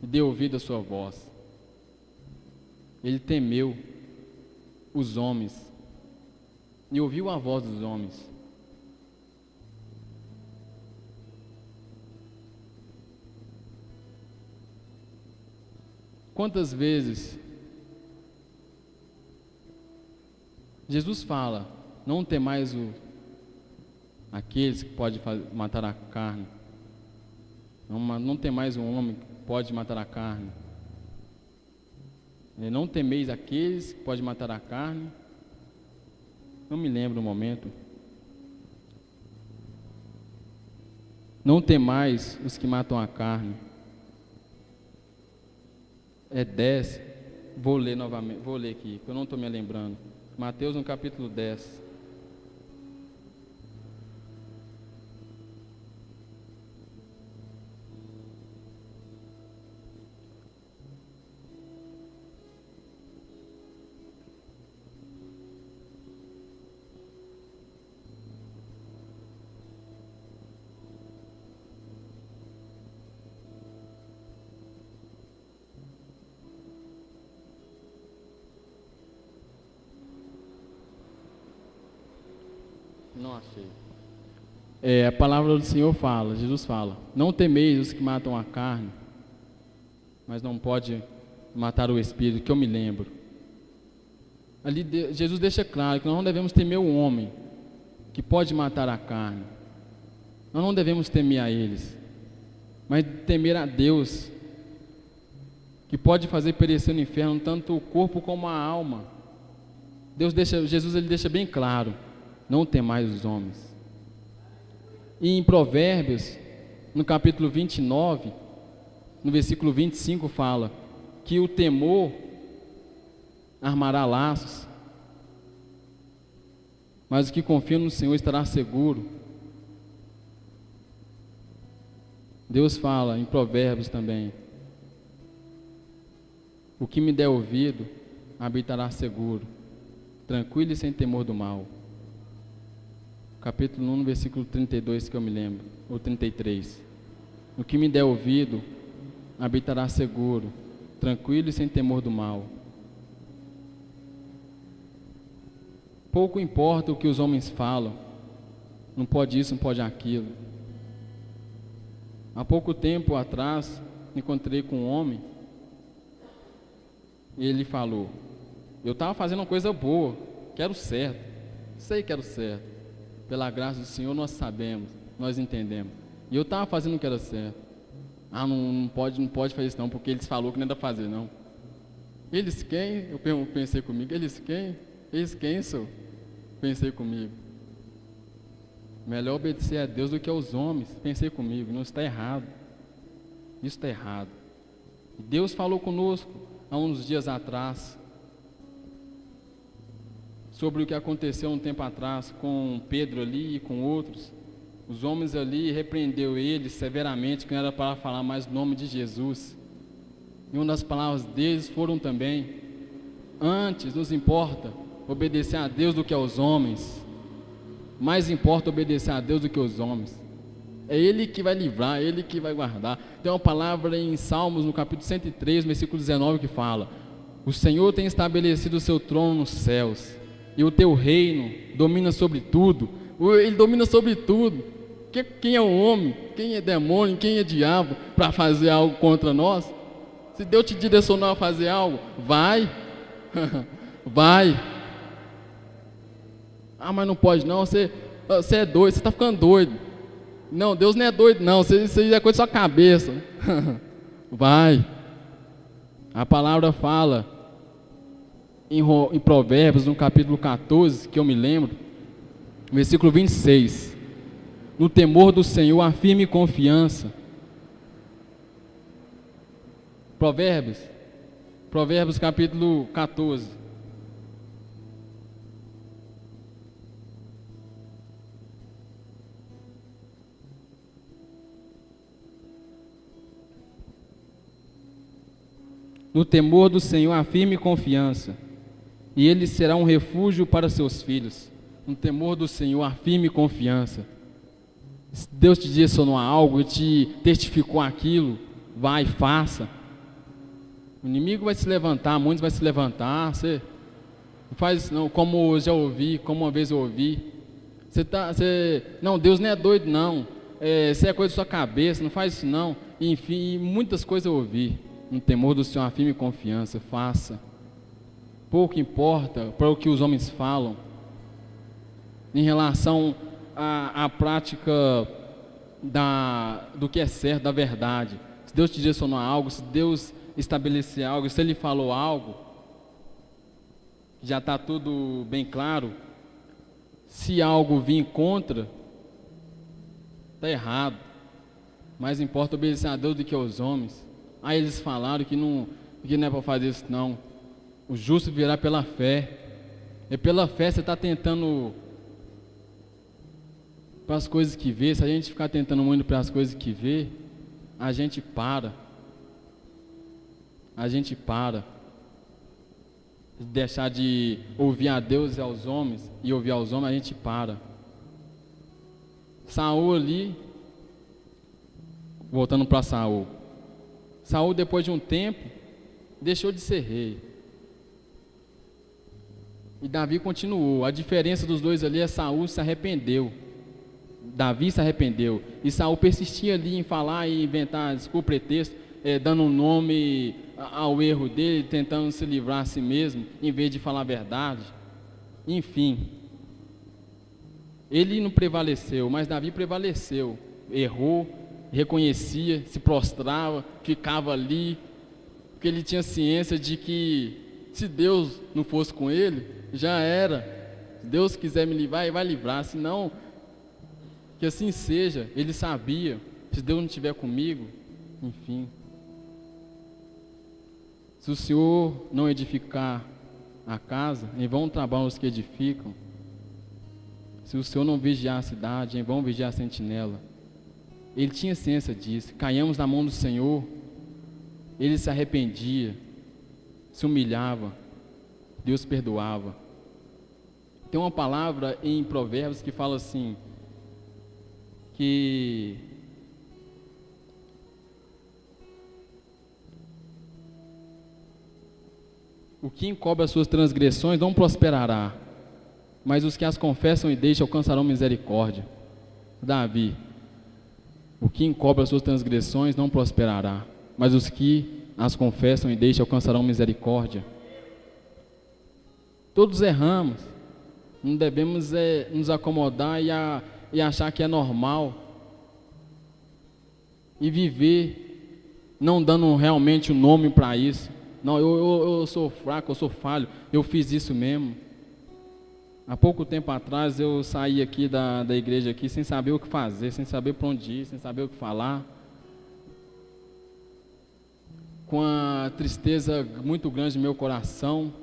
S1: e dei ouvido à sua voz. Ele temeu os homens e ouviu a voz dos homens. Quantas vezes Jesus fala: não tem mais aqueles que podem matar a carne, não tem mais um homem que pode matar a carne, não temeis aqueles que podem matar a carne. Não me lembro o momento. Não temais os que matam a carne. Desce, vou ler novamente, vou ler aqui, que eu não estou me lembrando. Mateus no capítulo 10. Não achei. A palavra do Senhor fala, Jesus fala: não temeis os que matam a carne, mas não pode matar o espírito, que eu me lembro. Ali Jesus deixa claro que nós não devemos temer o homem que pode matar a carne. Nós não devemos temer a eles, mas temer a Deus, que pode fazer perecer no inferno tanto o corpo como a alma. Jesus ele deixa bem claro: não temais os homens. E em Provérbios, no capítulo 29, no versículo 25, fala que o temor armará laços, mas o que confia no Senhor estará seguro. Deus fala em Provérbios também: o que me der ouvido habitará seguro, tranquilo e sem temor do mal. Capítulo 1, versículo 32, que eu me lembro, ou 33. O que me der ouvido habitará seguro, tranquilo e sem temor do mal. Pouco importa o que os homens falam, não pode isso, não pode aquilo. Há pouco tempo atrás, encontrei com um homem, e ele falou: Eu estava fazendo uma coisa boa, quero certo, sei que era certo. Pela graça do Senhor nós sabemos, nós entendemos. E eu estava fazendo o que era certo. Não pode fazer isso não, porque eles falaram que não era fazer não. Eles quem? Eu pensei comigo, eles quem? Eles quem, senhor? Pensei comigo. Melhor obedecer a Deus do que aos homens. Pensei comigo, não está errado. Isso está errado. Deus falou conosco há uns dias atrás sobre o que aconteceu um tempo atrás com Pedro ali e com outros. Os homens ali repreendeu eles severamente, que não era para falar mais o nome de Jesus. E uma das palavras deles foram também: antes nos importa obedecer a Deus do que aos homens. Mais importa obedecer a Deus do que aos homens. É Ele que vai livrar, é Ele que vai guardar. Tem uma palavra em Salmos, no capítulo 103, versículo 19, que fala: o Senhor tem estabelecido o seu trono nos céus, e o teu reino domina sobre tudo. Ele domina sobre tudo. Quem é o homem, quem é demônio, quem é diabo para fazer algo contra nós? Se Deus te direcionou a fazer algo, vai. Vai. Mas não pode não, você é doido, você está ficando doido. Não, Deus não é doido não, isso é coisa da sua cabeça. Vai. A palavra fala em Provérbios, no capítulo 14, que eu me lembro, versículo 26. No temor do Senhor há firme confiança. Provérbios capítulo 14. No temor do Senhor há firme confiança, e Ele será um refúgio para seus filhos. No temor do Senhor há firme confiança. Se Deus te direcionou a algo e te testificou aquilo, vai, faça. O inimigo vai se levantar, muitos vai se levantar. Você não faz isso não, como eu já ouvi, como uma vez eu ouvi. Não, Deus não é doido não. Isso é coisa da sua cabeça, não faz isso não. Enfim, muitas coisas eu ouvi. No temor do Senhor, a firme confiança, faça. Pouco importa para o que os homens falam em relação à prática do que é certo, da verdade. Se Deus te direcionou a algo, se Deus estabelecer algo, se Ele falou algo, já está tudo bem claro. Se algo vir contra, está errado. Mais importa obedecer a Deus do que aos homens. Eles falaram que não é para fazer isso não. O justo virá pela fé. É pela fé você está tentando para as coisas que vê. Se a gente ficar tentando muito para as coisas que vê, a gente para. A gente para. Deixar de ouvir a Deus e aos homens e ouvir aos homens, a gente para. Saul ali, voltando para Saul, depois de um tempo, deixou de ser rei. E Davi continuou. A diferença dos dois ali é Saul se arrependeu. Davi se arrependeu. E Saul persistia ali em falar e inventar desculpa, pretexto, dando um nome ao erro dele, tentando se livrar a si mesmo, em vez de falar a verdade. Enfim, ele não prevaleceu, mas Davi prevaleceu. Errou, reconhecia, se prostrava, ficava ali, porque ele tinha ciência de que se Deus não fosse com ele, já era. Se Deus quiser me livrar, Ele vai livrar, senão, que assim seja. Ele sabia, se Deus não estiver comigo, enfim. Se o Senhor não edificar a casa, em vão trabalham os que edificam. Se o Senhor não vigiar a cidade, em vão vigiar a sentinela. Ele tinha ciência disso. Caímos na mão do Senhor, ele se arrependia, se humilhava, Deus perdoava. Tem uma palavra em Provérbios que fala assim, que o que encobre as suas transgressões não prosperará, mas os que as confessam e deixam alcançarão misericórdia. Davi, o que encobre as suas transgressões não prosperará, mas os que as confessam e deixam alcançarão misericórdia. Todos erramos. Não devemos nos acomodar e achar que é normal. E viver não dando realmente um nome para isso. Não, eu sou fraco, eu sou falho, eu fiz isso mesmo. Há pouco tempo atrás eu saí aqui da igreja aqui sem saber o que fazer, sem saber para onde ir, sem saber o que falar. Com a tristeza muito grande no meu coração.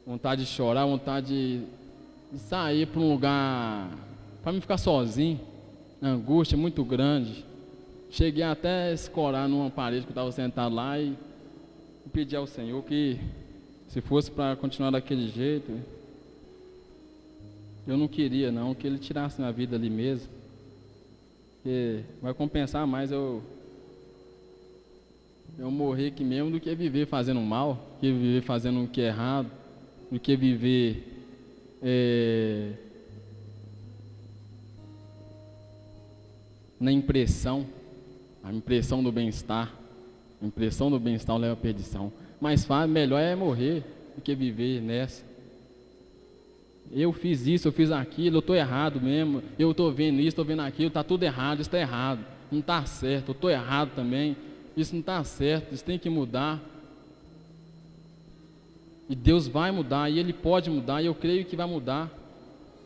S1: Vontade de chorar, vontade de sair para um lugar, para me ficar sozinho. Angústia muito grande. Cheguei até a escorar numa parede que eu estava sentado lá e pedi ao Senhor que, se fosse para continuar daquele jeito, eu não queria não, que Ele tirasse minha vida ali mesmo. Porque vai compensar mais eu morrer aqui mesmo do que viver fazendo mal, do que viver fazendo o que é errado, do que viver na impressão, a impressão do bem-estar. A impressão do bem-estar leva à perdição. Mais fácil, melhor é morrer do que viver nessa. Eu fiz isso, eu fiz aquilo, eu estou errado mesmo, eu estou vendo isso, estou vendo aquilo, está tudo errado, isso está errado, não está certo, eu estou errado também, isso não está certo, isso tem que mudar. E Deus vai mudar, e Ele pode mudar, e eu creio que vai mudar.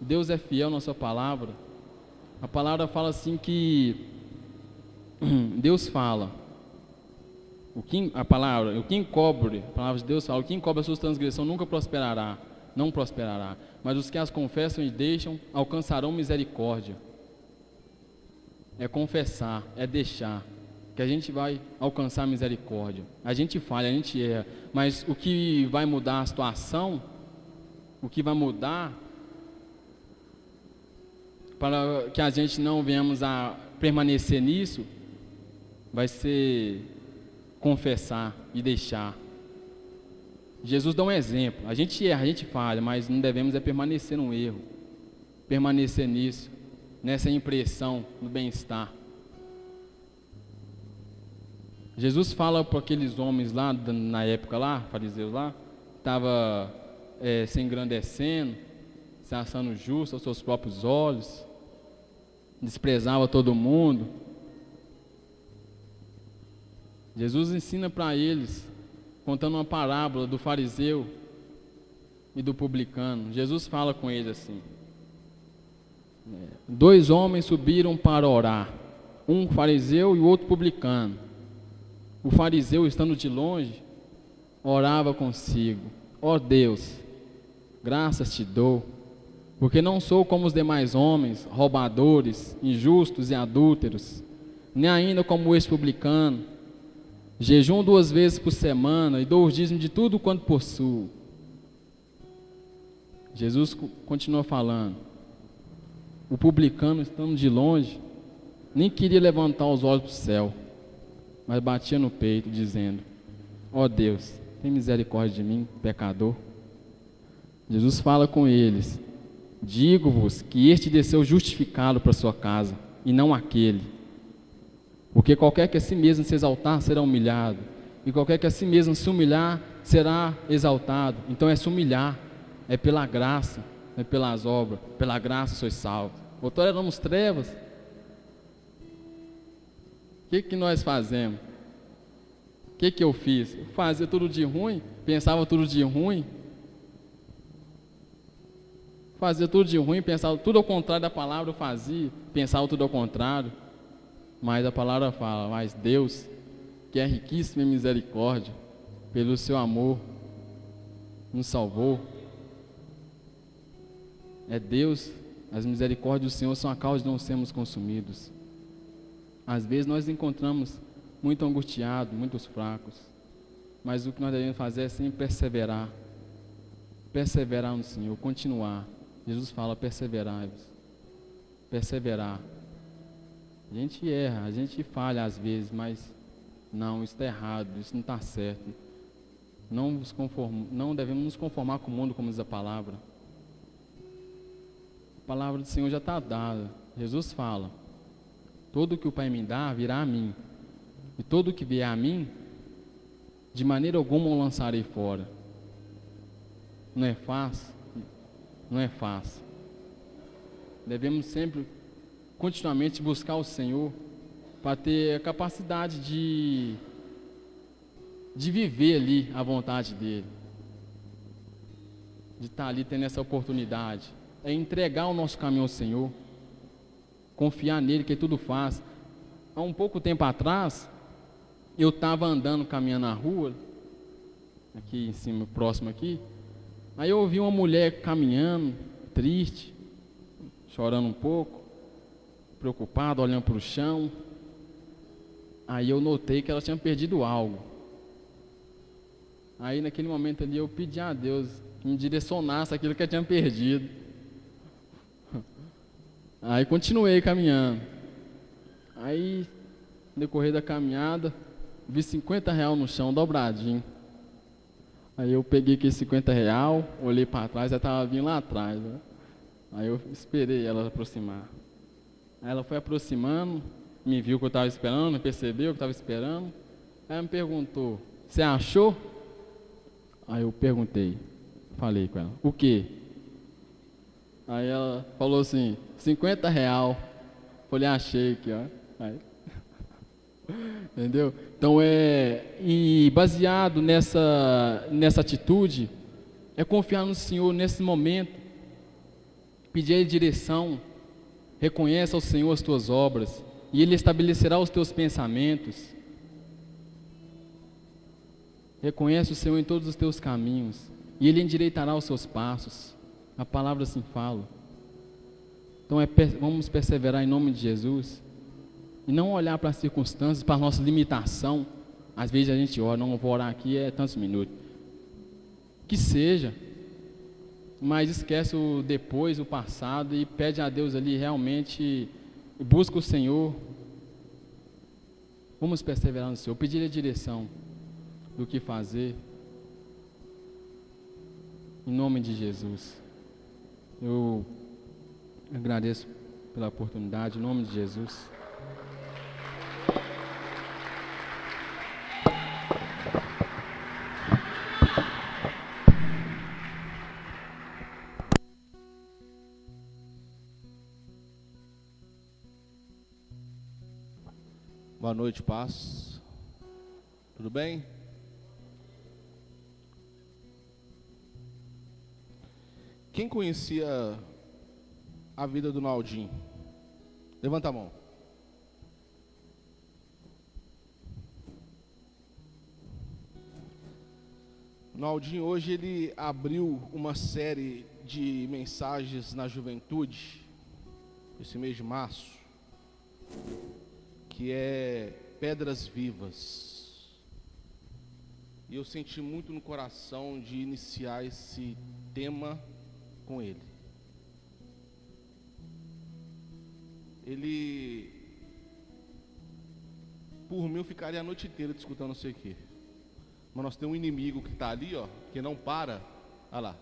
S1: Deus é fiel na sua palavra. A palavra fala assim que Deus fala, o que encobre, a palavra de Deus fala, o que encobre a sua transgressão nunca prosperará, não prosperará, mas os que as confessam e deixam alcançarão misericórdia. É confessar, é deixar, que a gente vai alcançar misericórdia. A gente falha, a gente erra, mas o que vai mudar a situação, o que vai mudar, para que a gente não venhamos a permanecer nisso, vai ser confessar e deixar. Jesus dá um exemplo. A gente erra, a gente falha, mas não devemos permanecer no erro, permanecer nisso, nessa impressão do bem-estar. Jesus fala para aqueles homens lá, na época lá, fariseus lá, estava se engrandecendo, se achando justo aos seus próprios olhos, desprezava todo mundo. Jesus ensina para eles, contando uma parábola do fariseu e do publicano. Jesus fala com eles assim: 2 homens subiram para orar, um fariseu e o outro publicano. O fariseu, estando de longe, orava consigo: ó Deus, graças te dou, porque não sou como os demais homens, roubadores, injustos e adúlteros, nem ainda como este publicano. Jejum 2 vezes por semana e dou o dízimo de tudo quanto possuo. Jesus continua falando. O publicano, estando de longe, nem queria levantar os olhos para o céu, mas batia no peito, dizendo: ó Deus, tem misericórdia de mim, pecador. Jesus fala com eles: digo-vos que este desceu justificado para sua casa, e não aquele. Porque qualquer que a si mesmo se exaltar será humilhado, e qualquer que a si mesmo se humilhar será exaltado. Então é se humilhar, é pela graça, não é pelas obras. Pela graça sois salvos. Outrora éramos trevas. O que nós fazemos? O que eu fiz? Eu fazia tudo de ruim, pensava tudo de ruim. Fazia tudo de ruim, pensava tudo ao contrário da palavra, eu fazia, pensava tudo ao contrário. Mas a palavra fala: mas Deus, que é riquíssimo em misericórdia, pelo seu amor, nos salvou. É Deus, as misericórdias do Senhor são a causa de não sermos consumidos. Às vezes nós encontramos muito angustiados, muitos fracos, mas o que nós devemos fazer é sempre perseverar. Perseverar no Senhor, continuar. Jesus fala: perseverai-vos. Perseverar. A gente erra, a gente falha às vezes, mas não, isso está errado, isso não está certo. Não devemos nos conformar com o mundo, como diz a palavra. A palavra do Senhor já está dada. Jesus fala: todo o que o Pai me dá virá a mim, e todo o que vier a mim, de maneira alguma o lançarei fora. Não é fácil? Não é fácil. Devemos sempre, continuamente buscar o Senhor para ter a capacidade de viver ali a vontade dEle, de estar ali tendo essa oportunidade. É entregar o nosso caminho ao Senhor, confiar nele que tudo faz. Há um pouco tempo atrás, eu estava andando, caminhando na rua, aqui em cima, próximo aqui, aí eu ouvi uma mulher caminhando, triste, chorando um pouco, preocupada, olhando para o chão. Aí eu notei que ela tinha perdido algo. Aí naquele momento ali eu pedi a Deus que me direcionasse aquilo que eu tinha perdido. Aí continuei caminhando. Aí, no decorrer da caminhada, vi R$ 50 no chão, dobradinho. Aí eu peguei aquele R$ 50, olhei para trás, ela estava vindo lá atrás, né? Aí eu esperei ela aproximar. Aí ela foi aproximando, me viu que eu estava esperando, percebeu que eu estava esperando. Aí ela me perguntou, você achou? Aí eu perguntei, falei com ela, o quê? Aí ela falou assim, R$ 50. Falei, achei aqui, ó. Aí. Entendeu? Então e baseado nessa atitude, é confiar no Senhor nesse momento, pedir a Ele direção, reconhece ao Senhor as tuas obras, e Ele estabelecerá os teus pensamentos. Reconhece o Senhor em todos os teus caminhos, e Ele endireitará os seus passos. A palavra assim fala. Então vamos perseverar em nome de Jesus, e não olhar para as circunstâncias, para a nossa limitação. Às vezes a gente ora, não vou orar aqui, é tantos minutos. Que seja, mas esquece o depois, o passado, e pede a Deus ali realmente, busca o Senhor. Vamos perseverar no Senhor, pedir a direção do que fazer, em nome de Jesus. Eu agradeço pela oportunidade, em nome de Jesus.
S2: Boa noite, paz. Tudo bem? Quem conhecia a vida do Naldinho? Levanta a mão. O Naldinho hoje ele abriu uma série de mensagens na juventude, esse mês de março, que é Pedras Vivas. E eu senti muito no coração de iniciar esse tema com ele. Ele, por mim, eu ficaria a noite inteira discutindo não sei o quê. Mas nós temos um inimigo que está ali, ó, que não para. Olha lá.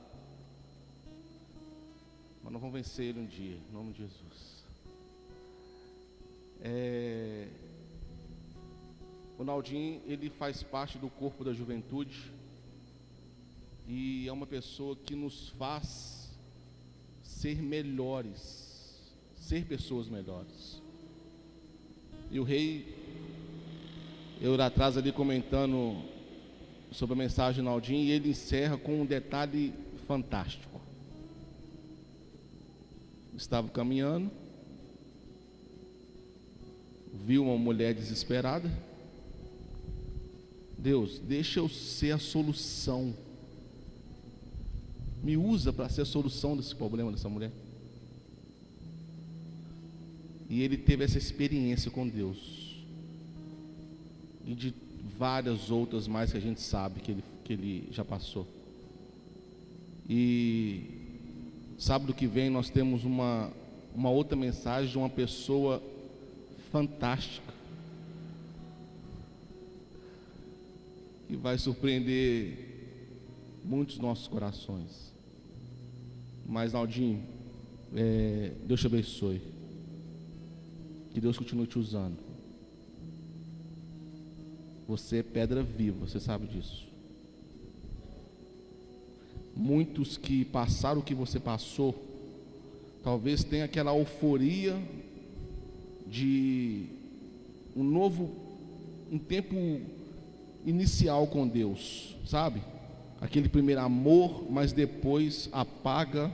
S2: Mas nós vamos vencer ele um dia, em nome de Jesus. O Naldinho, ele faz parte do corpo da juventude e é uma pessoa que nos faz ser melhores, ser pessoas melhores. E o rei, eu lá atrás ali comentando sobre a mensagem do Naldinho, e ele encerra com um detalhe fantástico. Estava caminhando, viu uma mulher desesperada. Deus, deixa eu ser a solução. Me usa para ser a solução desse problema dessa mulher. E ele teve essa experiência com Deus. E de várias outras mais que a gente sabe que ele já passou. E sábado que vem nós temos uma outra mensagem de uma pessoa fantástica, que vai surpreender muitos nossos corações. Mas Naldinho, Deus te abençoe, que Deus continue te usando. Você é pedra viva, você sabe disso. muitos que passaram o que você passou, talvez tenha aquela euforia de um tempo inicial com Deus, sabe? Aquele primeiro amor, mas depois apaga,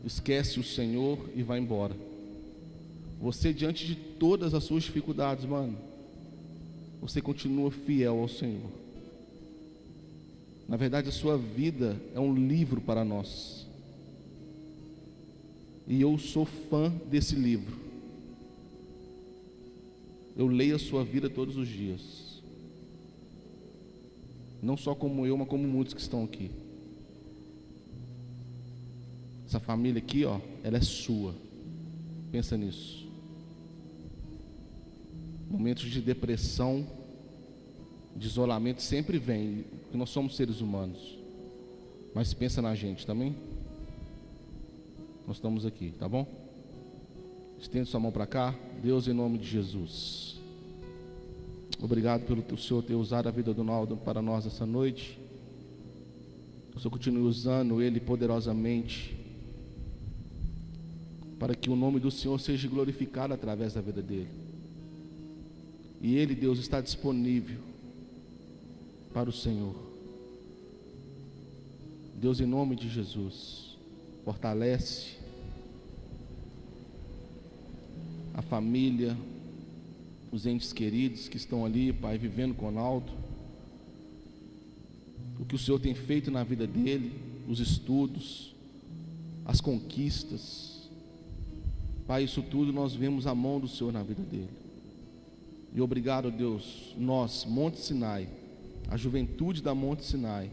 S2: esquece o Senhor e vai embora. Você, diante de todas as suas dificuldades, mano, você continua fiel ao Senhor. Na verdade, a sua vida é um livro para nós. E eu sou fã desse livro. Eu leio a sua vida todos os dias. Não só como eu, mas como muitos que estão aqui. Essa família aqui, ó, ela é sua. Pensa nisso. Momentos de depressão, de isolamento sempre vem, porque nós somos seres humanos. Mas pensa na gente também. Nós estamos aqui, tá bom? Estende sua mão para cá. Deus, em nome de Jesus, obrigado pelo Senhor ter usado a vida do Naldo para nós essa noite. O Senhor continue usando ele poderosamente, para que o nome do Senhor seja glorificado através da vida dele. E ele, Deus, está disponível para o Senhor. Deus, em nome de Jesus, fortalece a família, os entes queridos que estão ali, Pai, vivendo com o Naldo. O que o Senhor tem feito na vida dele, os estudos, as conquistas, Pai, isso tudo nós vemos a mão do Senhor na vida dele. E obrigado, Deus, nós, Monte Sinai, a juventude da Monte Sinai,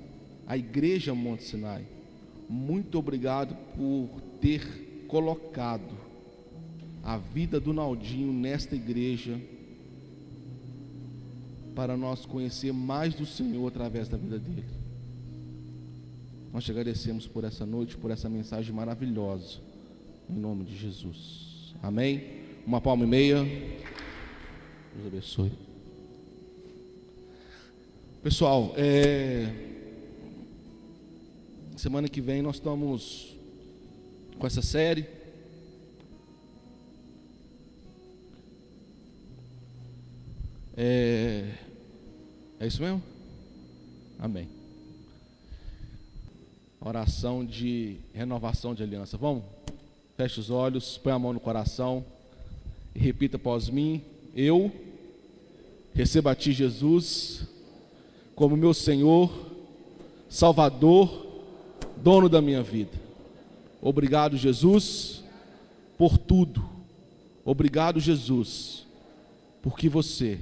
S2: a igreja Monte Sinai, muito obrigado por ter colocado a vida do Naldinho nesta igreja, para nós conhecer mais do Senhor através da vida dele. Nós te agradecemos por essa noite, por essa mensagem maravilhosa, em nome de Jesus, amém? Uma palma e meia. Deus abençoe. Pessoal, semana que vem nós estamos com essa série. É isso mesmo? Amém. Oração de renovação de aliança. Vamos? Feche os olhos, põe a mão no coração e repita após mim. Eu recebo a Ti, Jesus, como meu Senhor, Salvador, dono da minha vida. Obrigado, Jesus, por tudo. Obrigado, Jesus, porque você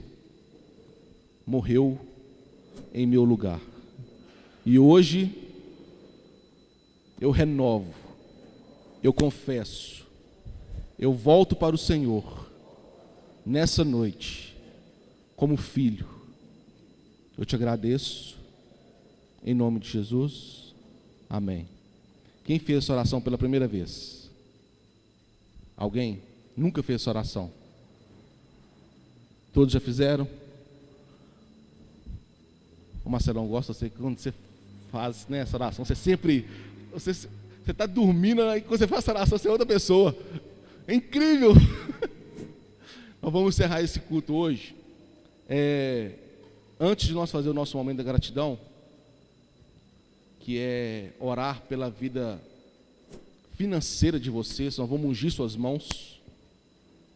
S2: morreu em meu lugar. E hoje eu renovo, eu confesso, eu volto para o Senhor nessa noite como filho. Eu te agradeço em nome de Jesus. Amém. Quem fez essa oração pela primeira vez? Alguém? Nunca fez essa oração? Todos já fizeram? O Marcelão gosta, você, quando você faz, né, essa oração, você sempre, você está dormindo, aí quando você faz essa oração, você é outra pessoa. É incrível. Nós vamos encerrar esse culto hoje. Antes de nós fazer o nosso momento da gratidão, que é orar pela vida financeira de vocês, nós vamos ungir suas mãos.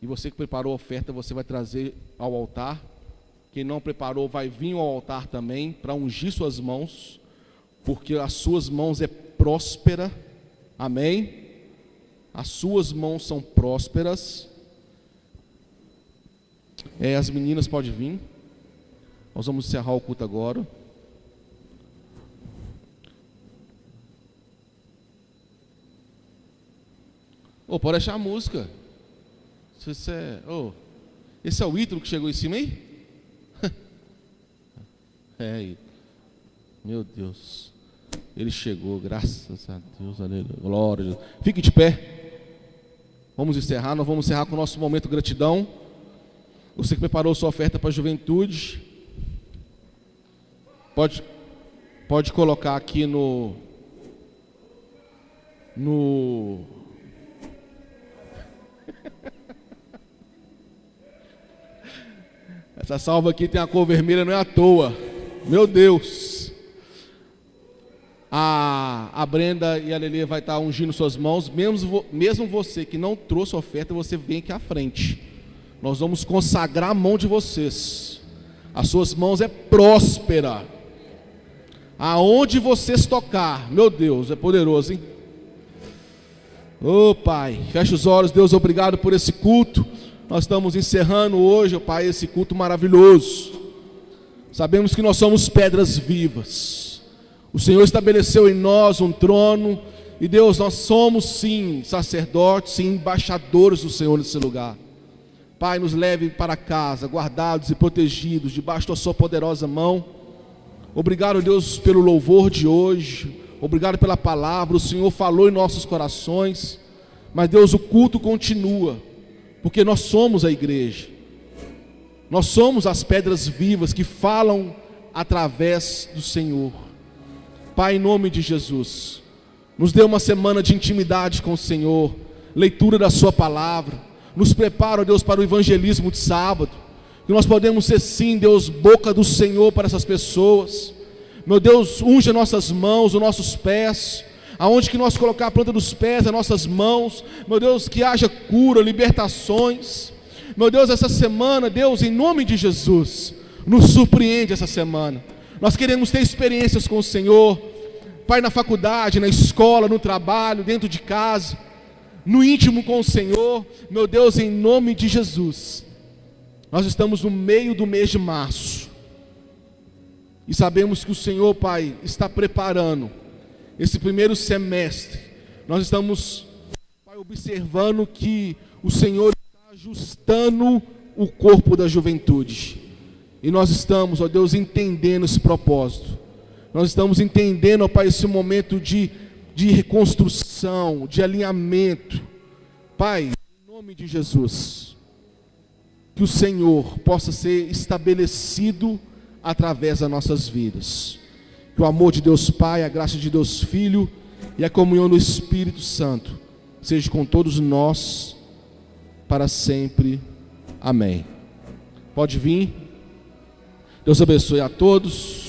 S2: E você que preparou a oferta, você vai trazer ao altar. Quem não preparou vai vir ao altar também para ungir suas mãos, porque as suas mãos é próspera. Amém? As suas mãos são prósperas. As meninas podem vir. Nós vamos encerrar o culto agora. Pode deixar a música. Esse é o Ítalo que chegou em cima aí? Meu Deus, ele chegou, graças a Deus, aleluia, glória a Deus. Fique de pé. Vamos encerrar, nós vamos encerrar com o nosso momento de gratidão. Você que preparou sua oferta para a juventude, pode colocar aqui Essa salva aqui tem a cor vermelha, não é à toa. Meu Deus. A Brenda e a Lelê vai estar ungindo suas mãos. Mesmo você que não trouxe oferta, você vem aqui à frente. Nós vamos consagrar a mão de vocês. As suas mãos é próspera. Aonde vocês tocar, meu Deus, é poderoso, hein? Ô Pai, fecha os olhos. Deus, obrigado por esse culto. Nós estamos encerrando hoje, ó Pai, esse culto maravilhoso. Sabemos que nós somos pedras vivas. O Senhor estabeleceu em nós um trono. E Deus, nós somos sim sacerdotes, sim embaixadores do Senhor nesse lugar. Pai, nos leve para casa, guardados e protegidos, debaixo da sua poderosa mão. Obrigado, Deus, pelo louvor de hoje. Obrigado pela palavra. O Senhor falou em nossos corações. Mas Deus, o culto continua. Porque nós somos a igreja. Nós somos as pedras vivas que falam através do Senhor. Pai, em nome de Jesus, nos dê uma semana de intimidade com o Senhor, leitura da sua palavra. Nos prepara, ó Deus, para o evangelismo de sábado. Que nós podemos ser sim, Deus, boca do Senhor para essas pessoas. Meu Deus, unja nossas mãos, os nossos pés. Aonde que nós colocar a planta dos pés, as nossas mãos, meu Deus, que haja cura, libertações. Meu Deus, essa semana, Deus, em nome de Jesus, nos surpreende essa semana. Nós queremos ter experiências com o Senhor, Pai, na faculdade, na escola, no trabalho, dentro de casa, no íntimo com o Senhor. Meu Deus, em nome de Jesus, nós estamos no meio do mês de março, e sabemos que o Senhor, Pai, está preparando esse primeiro semestre. Nós estamos, Pai, observando que o Senhor está ajustando o corpo da juventude. E nós estamos, ó Deus, entendendo esse propósito. Nós estamos entendendo, ó Pai, esse momento de reconstrução, de alinhamento. Pai, em nome de Jesus, que o Senhor possa ser estabelecido através das nossas vidas. Que o amor de Deus Pai, a graça de Deus Filho e a comunhão do Espírito Santo seja com todos nós para sempre. Amém. Pode vir. Deus abençoe a todos.